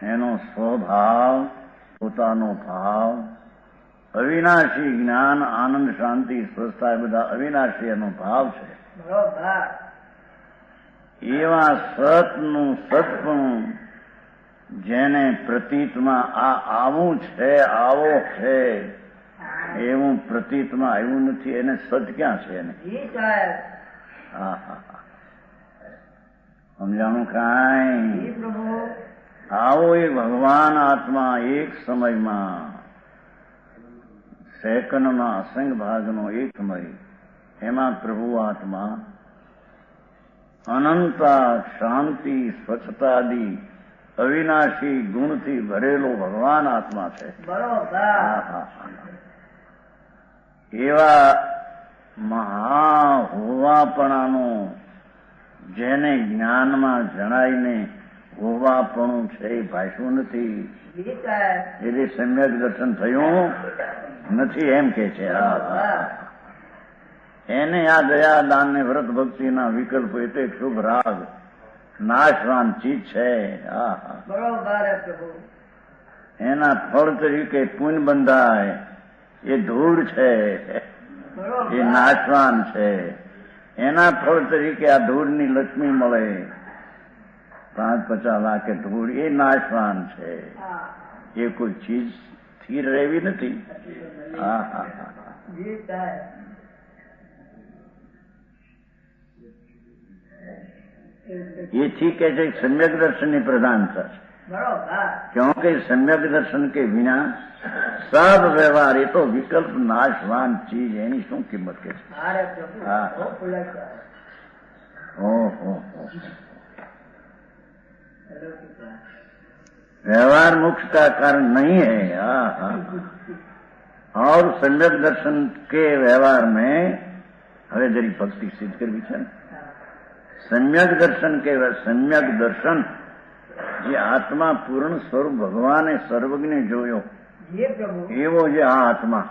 એનો સ્વભાવ, પોતાનો ભાવ, અવિનાશી જ્ઞાન, આનંદ, શાંતિ, સ્વસ્થતા, એ બધા અવિનાશી એનો ભાવ છે. એવા સતનું સતપણું જેને પ્રતીતમાં આવું છે, આવો છે એવું પ્રતીતમાં આવ્યું નથી, એને સત ક્યાં છે? એને હા હા હા. સમજાણું કાંઈ? આવો એ ભગવાન આત્મા એક સમયમાં, સેકન્ડના અસંગ ભાગનો એક સમય, એમાં પ્રભુ આત્મા અનંતા, શાંતિ, સ્વચ્છતાદી અવિનાશી ગુણથી ભરેલો ભગવાન આત્મા છે. એવા મહા હોવાપણાનો, જેને જ્ઞાનમાં જણાઈને હોવાપણું છે એ ભાષ્યું નથી, એટલે સમ્યક દર્શન થયું નથી એમ કે છે. એને આ દયા, દાન ને વ્રત ભક્તિના વિકલ્પ એટલે શુભ રાગ નાશવાન ચીજ છે. એના ફળ તરીકે પુણ્ય બંધાય એ ધૂળ છે, એ નાશવાન છે. એના ફળ તરીકે આ ધૂળની લક્ષ્મી મળે, 5-50 લાખ ધૂળ, એ નાશવાન છે. એ કોઈ ચીજ સ્થિર રહેવી નથી. હા હા હા. એથી કે છે સમ્યક દર્શનની પ્રધાનતા છે. क्योंकि सम्यक दर्शन के बिना सब व्यवहार ये तो विकल्प नाशवान चीज है, एनी શું કિંમત કે છે? व्यवहार मोक्ष का कारण नहीं है. और सम्यक दर्शन के व्यवहार में હવે જરી ભક્તિ સિદ્ધ કરવી છે. सम्यक दर्शन के सम्यक दर्शन જે આત્મા પૂર્ણ સ્વરૂપ ભગવાને સર્વજ્ઞ જોયો એવો જે આ આત્મા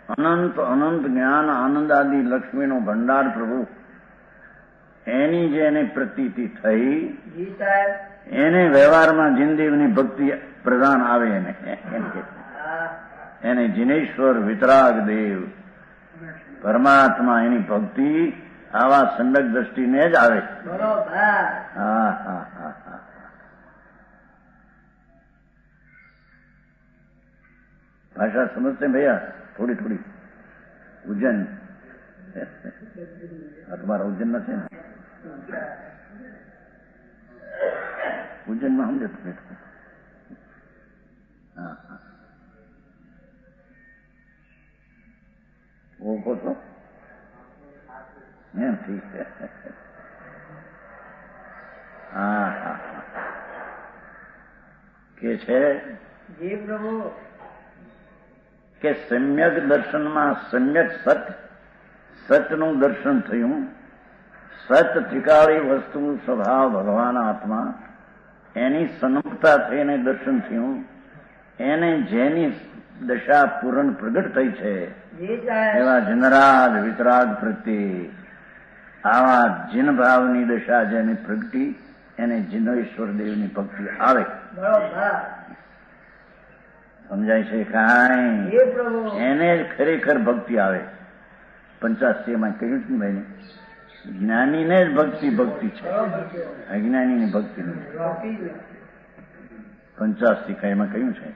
અનંત અનંત જ્ઞાન આનંદ આદિ લક્ષ્મીનો ભંડાર પ્રભુ, એની જે એને પ્રતીતિ થઈ, એને વ્યવહારમાં જિનદેવની ભક્તિ પ્રધાન આવે. એને એમ કે એને જિનેશ્વર વિતરાગ દેવ પરમાત્મા એની ભક્તિ આવા સમ્યક દ્રષ્ટિને જ આવે. બરોબર. હા હા હા હા. भाषा समझते हैं भैया? थोड़ी थोड़ी. उज्जैन तुम्हारा उज्जैन में है? उज्जैन में हम देते हैं. हाँ हाँ. वो को तो ठीक है. हाँ हाँ. કે છે જી પ્રભુ કે સમ્યક દર્શનમાં સમ્યક સતનું દર્શન થયું. સત ત્રિકાળી વસ્તુ સ્વભાવ ભગવાન આત્મા એની સન્મુખતા થઈને દર્શન થયું. એને જેની દશા પૂર્ણ પ્રગટ થઈ છે એવા જનરાજ વિતરાગ પ્રત્યે આવા જીન ભાવની દશા જેની પ્રગટી એને જીનેશ્વર દેવની ભક્તિ આવે. સમજાય છે કાંઈ? એને જ ખરેખર ભક્તિ આવે. 85 કહ્યું છે ભાઈ, જ્ઞાનીને જ ભક્તિ છે, અજ્ઞાનીની ભક્તિ નથી. 85 એમાં કહ્યું છે.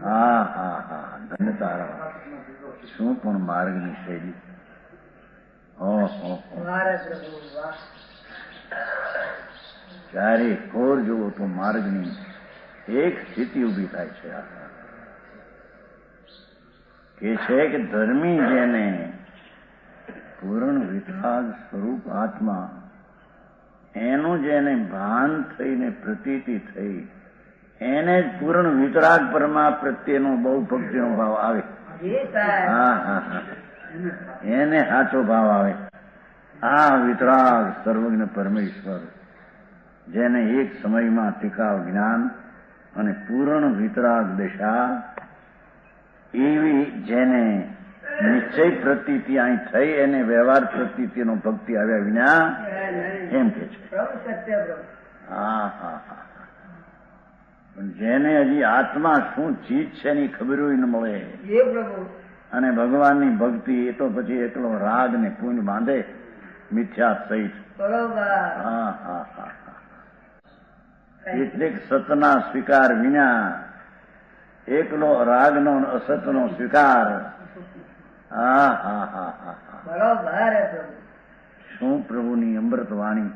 હા હા હા. ધન્યતા. શું પણ માર્ગની શૈલી. ચારે કોર જુઓ તો માર્ગની એક સ્થિતિ ઉભી થાય છે. કે છે કે ધર્મી જેને પૂર્ણ વિતરાગ સ્વરૂપ આત્મા એનું જેને ભાન થઈને પ્રતીતિ થઈ એને જ પૂર્ણ વિતરાગ પરમા પ્રત્યેનો બહુ ભક્તિનો ભાવ આવે. હા હા હા. એને સાચો ભાવ આવે. આ વિતરાગ સર્વજ્ઞ પરમેશ્વર જેને એક સમયમાં ટીકાવ જ્ઞાન અને પૂર્ણ વિતરાગ દશા એવી જેને નિશ્ચય પ્રતીતિ અહીં થઈ એને વ્યવહાર પ્રતીતિનો ભક્તિ આવ્યા વિના એમ કે છે. હા હા હા. પણ જેને હજી આત્મા શું ચીજ છે એની ખબર ન મળે અને ભગવાનની ભક્તિ એ તો પછી એકલો રાગ ને પુંજ બાંધે મિથ્યા સહિત. હા હા હા. કેટલીક સતના સ્વીકાર વિના એકલો રાગનો અસતનો સ્વીકાર. હા હા હા હા. શું પ્રભુની અમૃત વાણી.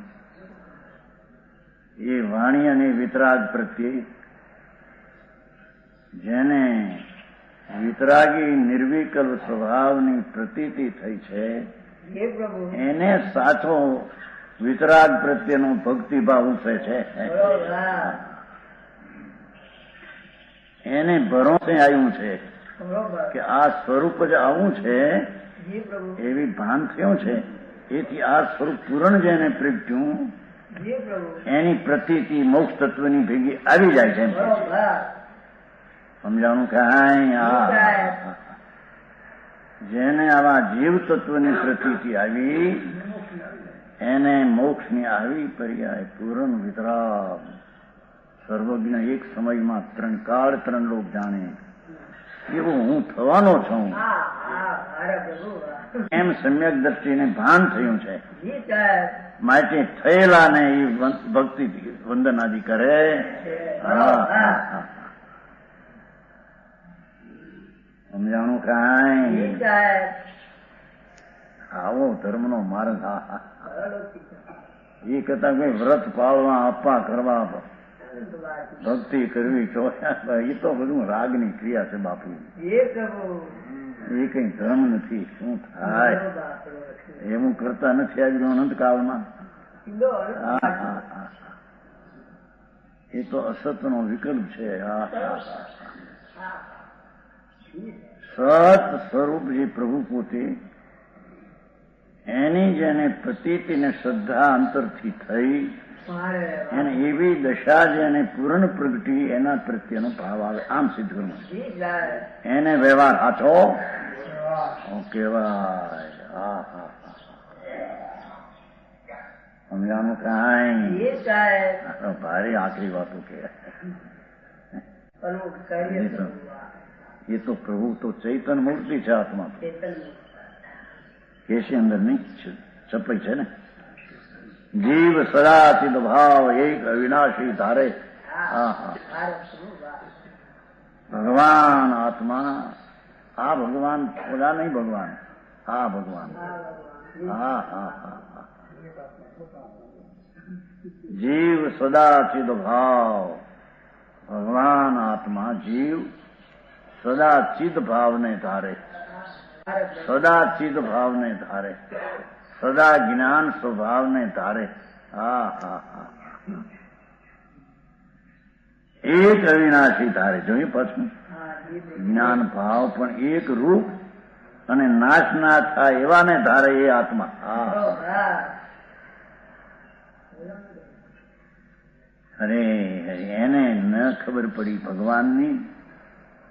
એ વાણી અને વિતરાગ પ્રત્યે જેને વિતરાગી નિર્વિકલ્પ સ્વભાવની પ્રતીતિ થઈ છે એને સાચો વિતરાગ પ્રત્યેનો ભક્તિભાવ ઉઠે છે. એને ભરોસે આવ્યું છે કે આ સ્વરૂપ જ આવું છે એવી ભાન થયું છે. એથી આ સ્વરૂપ પૂરણ જેને પ્રગટ્યું એની પ્રતીતિ મોક્ષ તત્વની ભેગી આવી જાય છે. સમજાણું કાંઈ? જેને આવા જીવ તત્વની પ્રતીતિ આવી એને મોક્ષની આવી પર્યાય પૂર્ણ વિતરાગ સર્વજ્ઞ એક સમયમાં 3 કાળ 3 લોક જાણે એવો હું થવાનો છું એમ સમ્યક દ્રષ્ટિને ભાન થયું છે. માટે થયેલા ને એ ભક્તિ વંદનાદિ કરે. સમજાણું કાંઈ? આવો ધર્મનો માર્ગ. એ કરતા કોઈ વ્રત પાળવા આપવા કરવા ભક્તિ કરવી ચોર્યા એ તો બધું રાગની ક્રિયા છે બાપુ. એ કઈ ધર્મ નથી. શું થાય એવું કરતા નથી આજનો અનંતકાળમાં. એ તો અસતનો વિકલ્પ છે. સત સ્વરૂપ જે પ્રભુ પોતે એની જેને પ્રતીતિ ને શ્રદ્ધા અંતરથી થઈ એને એવી દશા જેને પૂર્ણ પ્રગટી એના પ્રત્યેનો ભાવ આવે. આમ સિદ્ધ કરવું એને વ્યવહાર હાથો કહેવાય. હા હા. સમજાનું કાંઈ? ભારે આકરી વાતો કહેવાય. એ તો પ્રભુ તો ચૈતન મૂર્તિ છે આત્મા. કેસી અંદર નહીં ચપઈ છે ને. જીવ સદાચિદ ભાવ એક અવિનાશી ધારે. ભગવાન આત્મા, આ ભગવાન ઓલા નહીં, ભગવાન આ ભગવાન. હા હા હા હા. જીવ સદાચિદ ભાવ, ભગવાન આત્મા જીવ સદા ચિદ ભાવને ધારે, સદા ચિદ ભાવને ધારે, સદા જ્ઞાન સ્વભાવને ધારે. હા હા હા. એક અવિનાશી ધારે. જોયું પાછું જ્ઞાન ભાવ પણ એક રૂપ અને નાશ ના થાય એવાને ધારે એ આત્મા. હા. અરે એને ન ખબર પડી ભગવાનની,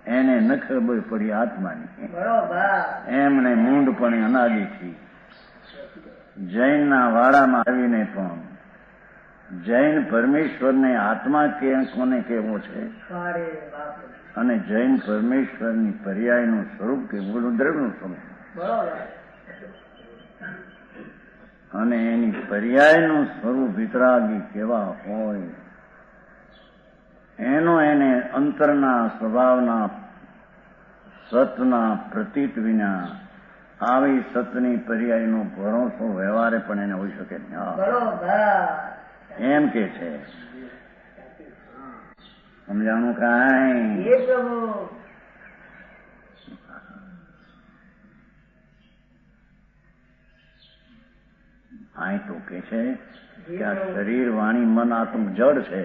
એને ન ખબર પડી આત્માની. એમને મૂંડ પણ અનાદિથી જૈનના વાડામાં આવીને પણ જૈન પરમેશ્વરને આત્મા કોને કહેવો છે અને જૈન પરમેશ્વરની પર્યાયનું સ્વરૂપ કેવું, દ્રવ્યનું સ્વરૂપ, અને એની પર્યાયનું સ્વરૂપ વિતરાગી કેવા હોય એનો એને અંતરના સ્વભાવના સતના પ્રતીત વિના આવી સતની પર્યાયનો ભરોસો વ્યવહારે પણ એને હોઈ શકે નહીં. એમ કે છે. સમજાણું કાંઈ? અહીં તો કે છે કે આ શરીર વાણી મન આ તો જડ છે.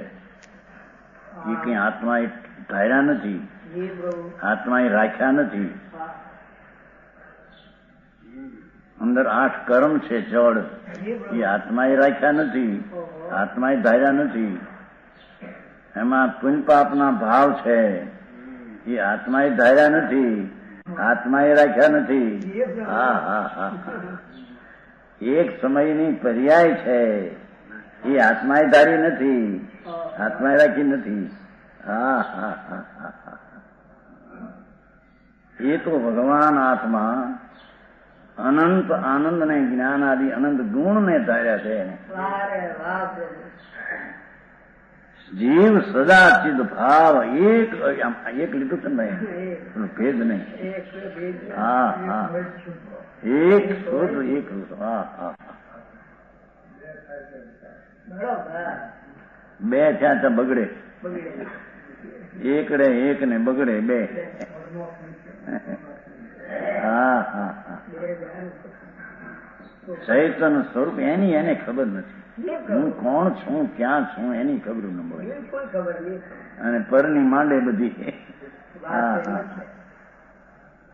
એ કઈ આત્મા એ ધાર્યા નથી, આત્મા એ રાખ્યા નથી. અંદર 8 કર્મ છે જડ, એ આત્મા એ રાખ્યા નથી, આત્મા એ ધાર્યા નથી. એમાં પુણ્ય પાપના ભાવ છે, એ આત્મા એ ધાર્યા નથી, આત્મા એ રાખ્યા નથી. હા હા હા. એક સમયની પર્યાય છે, એ આત્માએ ધારી નથી, આત્માએ રાખી નથી. હા હા હા હા. એ તો ભગવાન આત્મા અનંત આનંદ ને જ્ઞાન આદિ અનંત ગુણ ને ધાર્યા છે. જીવ સદા ચિદ ભાવ એક લીધું છે ને ભેદ નહીં. હા હા. એક શુદ્ધ એક. હા હા. બે થયા તો બગડે, એકડે એક ને બગડે બે. હા હા હા. ચૈતન્ય સ્વરૂપ એની એને ખબર નથી. હું કોણ છું, ક્યાં છું એની ખબર ન મળે. અને પરની માંડે બધી. હા હા.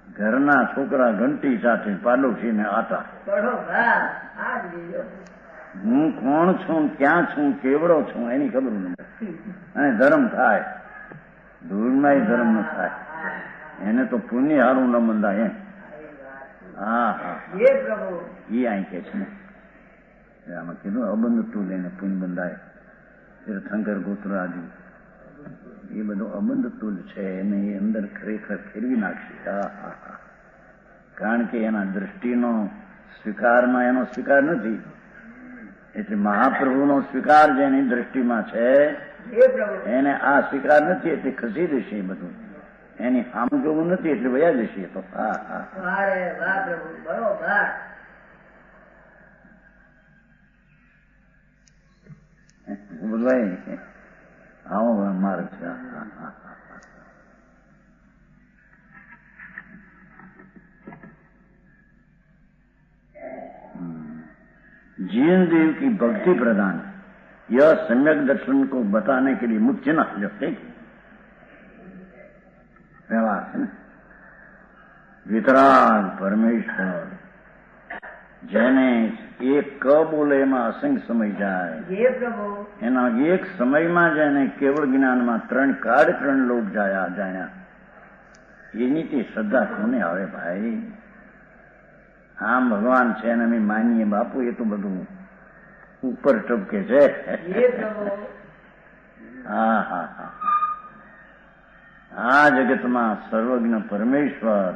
ઘરના છોકરા ઘંટી સાથે પાડોશી ને આટા. હું કોણ છું, ક્યાં છું, કેવડો છું એની ખબર ન મળે. અને ધર્મ થાય, ધૂળમાં ધર્મ ન થાય. એને તો પુણ્ય હારું ન બંધાય એમ. હા હા. એ અહીં કે છે ને આમાં કીધું અબંધ તું લઈને પુણ્ય બંધાય. તીર્થંકર ગોત્ર આદિ એ બધું અબંધ તુલ છે, એને એ અંદર ખરેખર ફેરવી નાખશે. હા હા હા. કારણ કે એના દ્રષ્ટિનો સ્વીકારમાં એનો સ્વીકાર નથી. એટલે મહાપ્રભુનો સ્વીકાર જેની દ્રષ્ટિમાં છે એને આ સ્વીકાર નથી, એટલે ખસી જશે. એ બધું એની આમ જોવું નથી, એટલે વયા જશે. તો હા હા. બોલવાય આવો માર્ગ છે. जीन देव की भक्ति प्रदान यह सम्यक दर्शन को बताने के लिए मुख्य न व्यवहार है ना. वितराग परमेश्वर જેને એક ક બોલે એમાં અસંખ્ય સમય જાય, એના એક સમયમાં જેને કેવળ જ્ઞાનમાં 3 કાળ 3 લોક જાણ્યા, એની તે શ્રદ્ધા કોને આવે ભાઈ? આમ ભગવાન છે ને અમે માનીએ બાપુ, એ તો બધું ઉપર ટપકે છે. હા હા હા. આ જગતમાં સર્વજ્ઞ પરમેશ્વર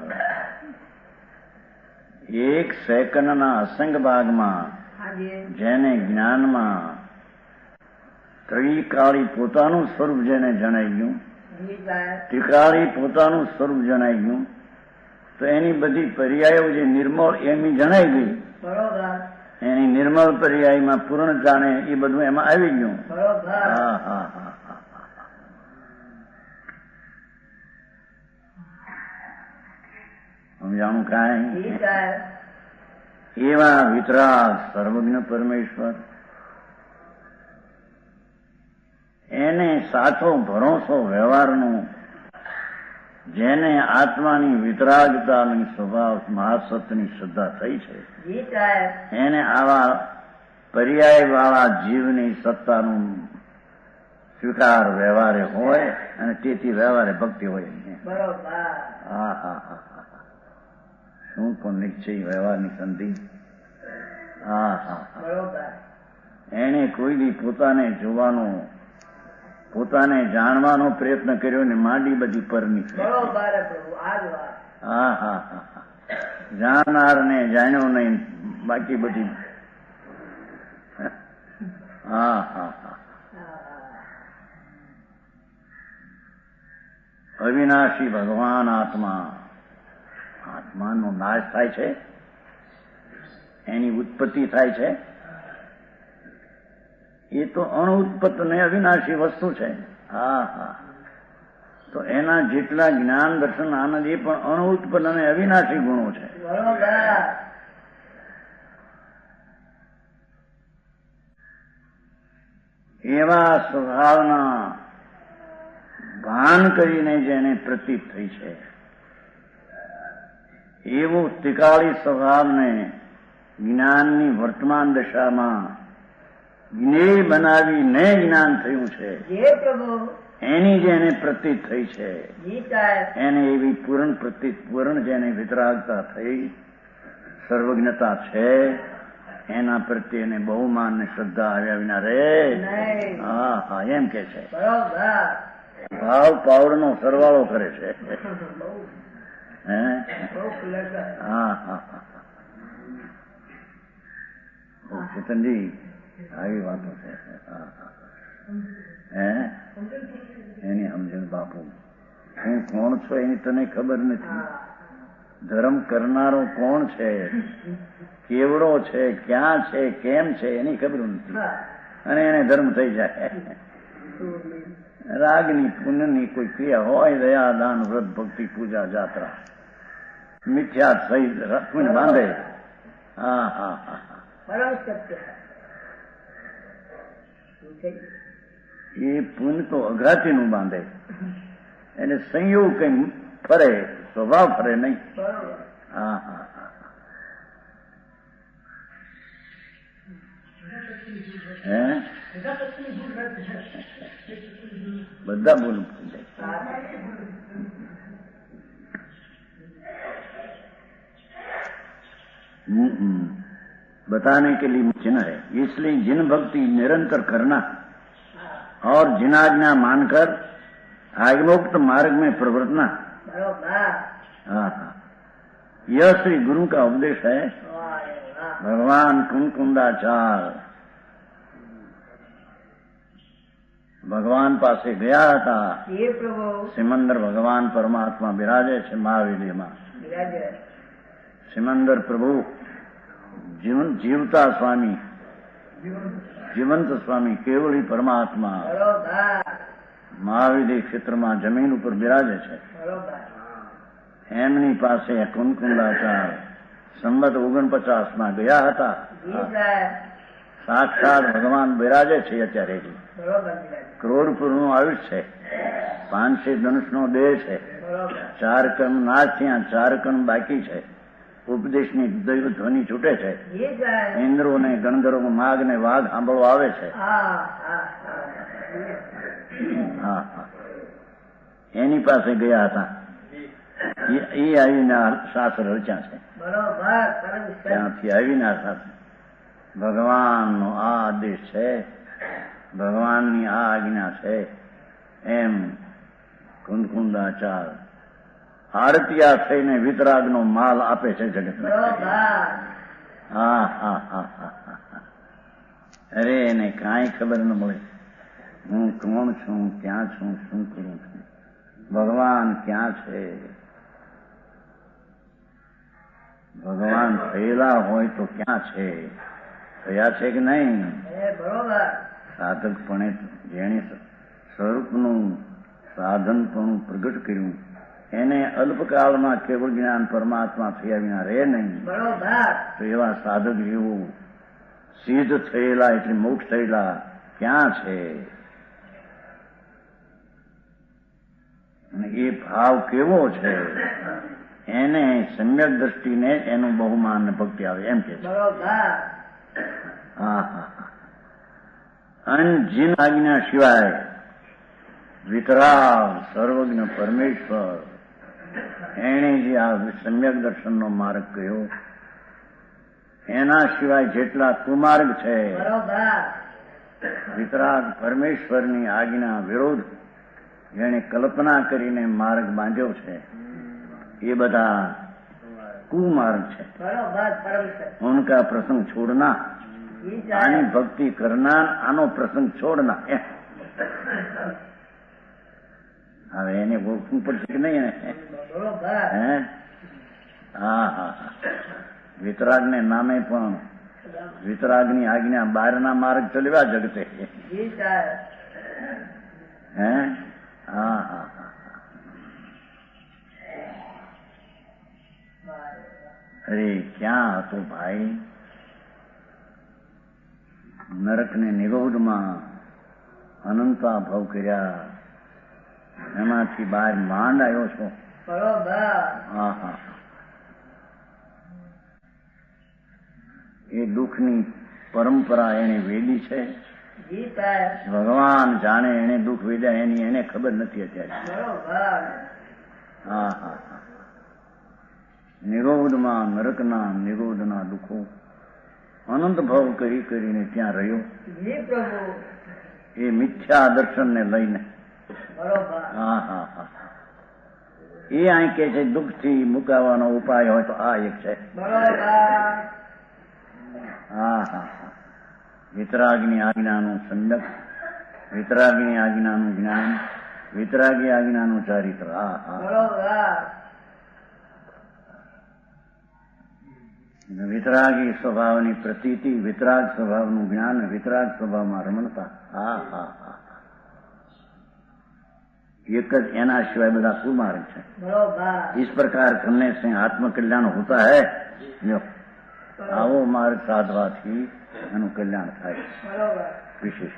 એક સેકન્ડના અસંગ ભાગમાં જેને જ્ઞાનમાં ત્રિકાળી પોતાનું સ્વરૂપ જેને જણાઈ ગયું, ત્રિકાળી પોતાનું સ્વરૂપ જણાઈ ગયું, તો એની બધી પર્યાયો જે નિર્મળ એની જણાઈ ગઈ, એની નિર્મળ પર્યાયમાં પૂર્ણ જાણે એ બધું એમાં આવી ગયું. હા હા હા સમજાણું કાંઈ? એવા વિતરાગ સર્વજ્ઞ પરમેશ્વર, એને સાચો ભરોસો વ્યવહારનો, જેને આત્માની વિતરાગતાની સ્વભાવ મહાસત્યની શ્રદ્ધા થઈ છે, એને આવા પર્યાય વાળા જીવની સત્તાનું સ્વીકાર વ્યવહારે હોય અને તેથી વ્યવહારે ભક્તિ હોય. હા હા હા શું પણ નિશ્ચય વ્યવહારની સંધિ. હા હા એને કોઈ દી પોતાને જોવાનો, પોતાને જાણવાનો પ્રયત્ન કર્યો ને માંડી બધી પર નીકળી. હા હા હા જાણનાર ને જાણ્યો નહીં, બાકી બધી. હા હા હા અવિનાશી ભગવાન આત્મા, આત્માનો નાશ થાય છે, એની ઉત્પત્તિ થાય છે. એ તો અણુત્પત્ત ને અવિનાશી વસ્તુ છે. હા હા તો એના જેટલા જ્ઞાન દર્શન આનંદ એ પણ અણુત્પન્ન અને અવિનાશી ગુણો છે. એવા સ્વભાવના ભાન કરીને જેને પ્રતીત થઈ છે, એવું ત્રિકાળી સ્વભાવને જ્ઞાનની વર્તમાન દશામાં જ્ઞેય બનાવીને જ્ઞાન થયું છે, એની જેને પ્રતીત થઈ છે, એને એવી પૂર્ણ પ્રતીત, પૂર્ણ જેને વિતરાગતા થઈ, સર્વજ્ઞતા છે, એના પ્રત્યે એને બહુમાન ને શ્રદ્ધા આવ્યા વિના રે. હા હા એમ કે છે. ભાવ પાવડનો સરવાળો કરે છે. હા હા હા ચેતનજી આવી વાતો છે. એની સમજણ બાપુ, હું કોણ છો એની તને ખબર નથી. ધર્મ કરનારો કોણ છે, કેવડો છે, ક્યાં છે, કેમ છે એની ખબર નથી, અને એને ધર્મ થઈ જાય. રાગની પુણ્યની કોઈ ક્રિયા હોય, દયા દાન વ્રત ભક્તિ પૂજા જાત્રા મિથ્યા સહિત પુણ્ય બાંધે. હા હા હા એ પુણ્ય તો અઘાતીનું બાંધે, એને સંયોગ કઈ ફરે, સ્વભાવ ફરે નહીં. હા હા હે બધા બોલું बताने के लिए चिन्ह है, इसलिए जिन भक्ति निरंतर करना और जिनाज्ञा मानकर आगमोक्त मार्ग में प्रवर्तना, हाँ हाँ यह श्री गुरु का उपदेश है. भगवान कुंकुंदाचार ભગવાન પાસે ગયા હતા. સિમંદર ભગવાન પરમાત્મા બિરાજે છે મહાવીરમાં. સિમંદર પ્રભુ જીવતા સ્વામી, જીવંત સ્વામી કેવળી પરમાત્મા મહાવીર ક્ષેત્રમાં જમીન ઉપર બિરાજે છે. એમની પાસે કુંકુંદાચાર સંમત 49 ગયા હતા. સાક્ષાત ભગવાન બિરાજે છે અત્યારે. ક્રોડપુરનું આયુષ્ય છે, 500 ધનુષનો દેહ છે, 4 કર્મ નાશ થયા, 4 કર્મ બાકી છે. ઉપદેશની દૈવ ધ્વનિ છૂટે છે. ઇન્દ્રો ને ગણધર્વ માગ ને વાઘ સાંભળવા આવે છે. હા એની પાસે ગયા હતા. એ આવીને શાસ્ત્ર રચ્યા છે. ત્યાંથી આવીને શાસ્ત્ર ભગવાનનો આ આદેશ છે, ભગવાનની આ આજ્ઞા છે, એમ કુંદકુંદાચાર આરતિયા થઈને વિતરાગનો માલ આપે છે જગતને. બરોબર. હા હા હા હા હા. અરે એને કાંઈ ખબર ન મળે હું કોણ છું, ક્યાં છું, શું કરું છું, ભગવાન ક્યાં છે. ભગવાન થયેલા હોય તો ક્યાં છે, થયા છે કે નહીં? બરોબર. સાધકપણે જેણે સ્વરૂપનું સાધનપણું પ્રગટ કર્યું એને અલ્પકાળમાં કેવળ જ્ઞાન પરમાત્મા થયા વિના રહે નહીં. બરોબર. તો એવા સાધક જેવું સિદ્ધ થયેલા એટલે મોક્ષ થયેલા ક્યાં છે? અને એ ભાવ કેવો છે એને સમ્યક દ્રષ્ટિને એનું બહુમાન ને ભક્તિ આવે એમ કે છે. બરોબર. હા હા. અને જીન આજ્ઞા સિવાય વિતરાગ સર્વજ્ઞ પરમેશ્વર એણે જે આ સમ્યક દર્શનનો માર્ગ કહ્યો એના સિવાય જેટલા કુમાર્ગ છે બરોબર. વિતરાગ પરમેશ્વરની આજ્ઞા વિરોધ જેણે કલ્પના કરીને માર્ગ બાંધ્યો છે એ બધા કુમાર્ગ છે. બરોબર. પરમ સત્ય. ઉનકા પ્રસંગ છોડના, જી આની સાહેબ. ભક્તિ કરનાર આનો પ્રસંગ છોડના. હવે એને ઓળખવું પડશે કે નહીં? બરોબર. હે? હા હા હા. વિતરાગને નામે પણ વિતરાગની આજ્ઞા બહારના માર્ગ ચલાવ્યા જગતે. જી સાહેબ. હે? હા હા હા. અરે ક્યાં હતો ભાઈ? નરકને નિરોધમાં અનંતા ભાવ કર્યા એમાંથી બહાર માંડ આવ્યો છો. બરોબર. હા હા. એ દુઃખની પરંપરા એને વેદી છે. જી સાહેબ. ભગવાન જાણે એને દુઃખ વેદ્યા એની એને ખબર નથી અત્યારે. બરોબર. હા હા હા. નિરોધમાં નરકના નિરોધના દુઃખો અનંત ભાવ કરી કરીને ત્યાં રહ્યો જી પ્રભુ. એ મિથ્યા દર્શનને લઈને. બરોબર. હા હા હા. એ અહીં કે છે દુઃખથી મુકાવાનો ઉપાય હોય તો આ એક છે. બરોબર. હા હા હા. વિતરાગની આજ્ઞાનું સંદક, વિતરાગની આજ્ઞાનું જ્ઞાન, વિતરાગી આજ્ઞાનું ચારિત્ર. હા હા. બરોબર. વિતરાગી સ્વભાવની પ્રતીતિ, વિતરાગ સ્વભાવનું જ્ઞાન, વિતરાગ સ્વભાવમાં રમણતા. હા હા હા. एक एना शिवाय बदा कुमार्ग है। इस प्रकार करने से आत्मकल्याण होता है। जो आवो मार्ग साधवा थी एनु कल्याण थाय विशेष।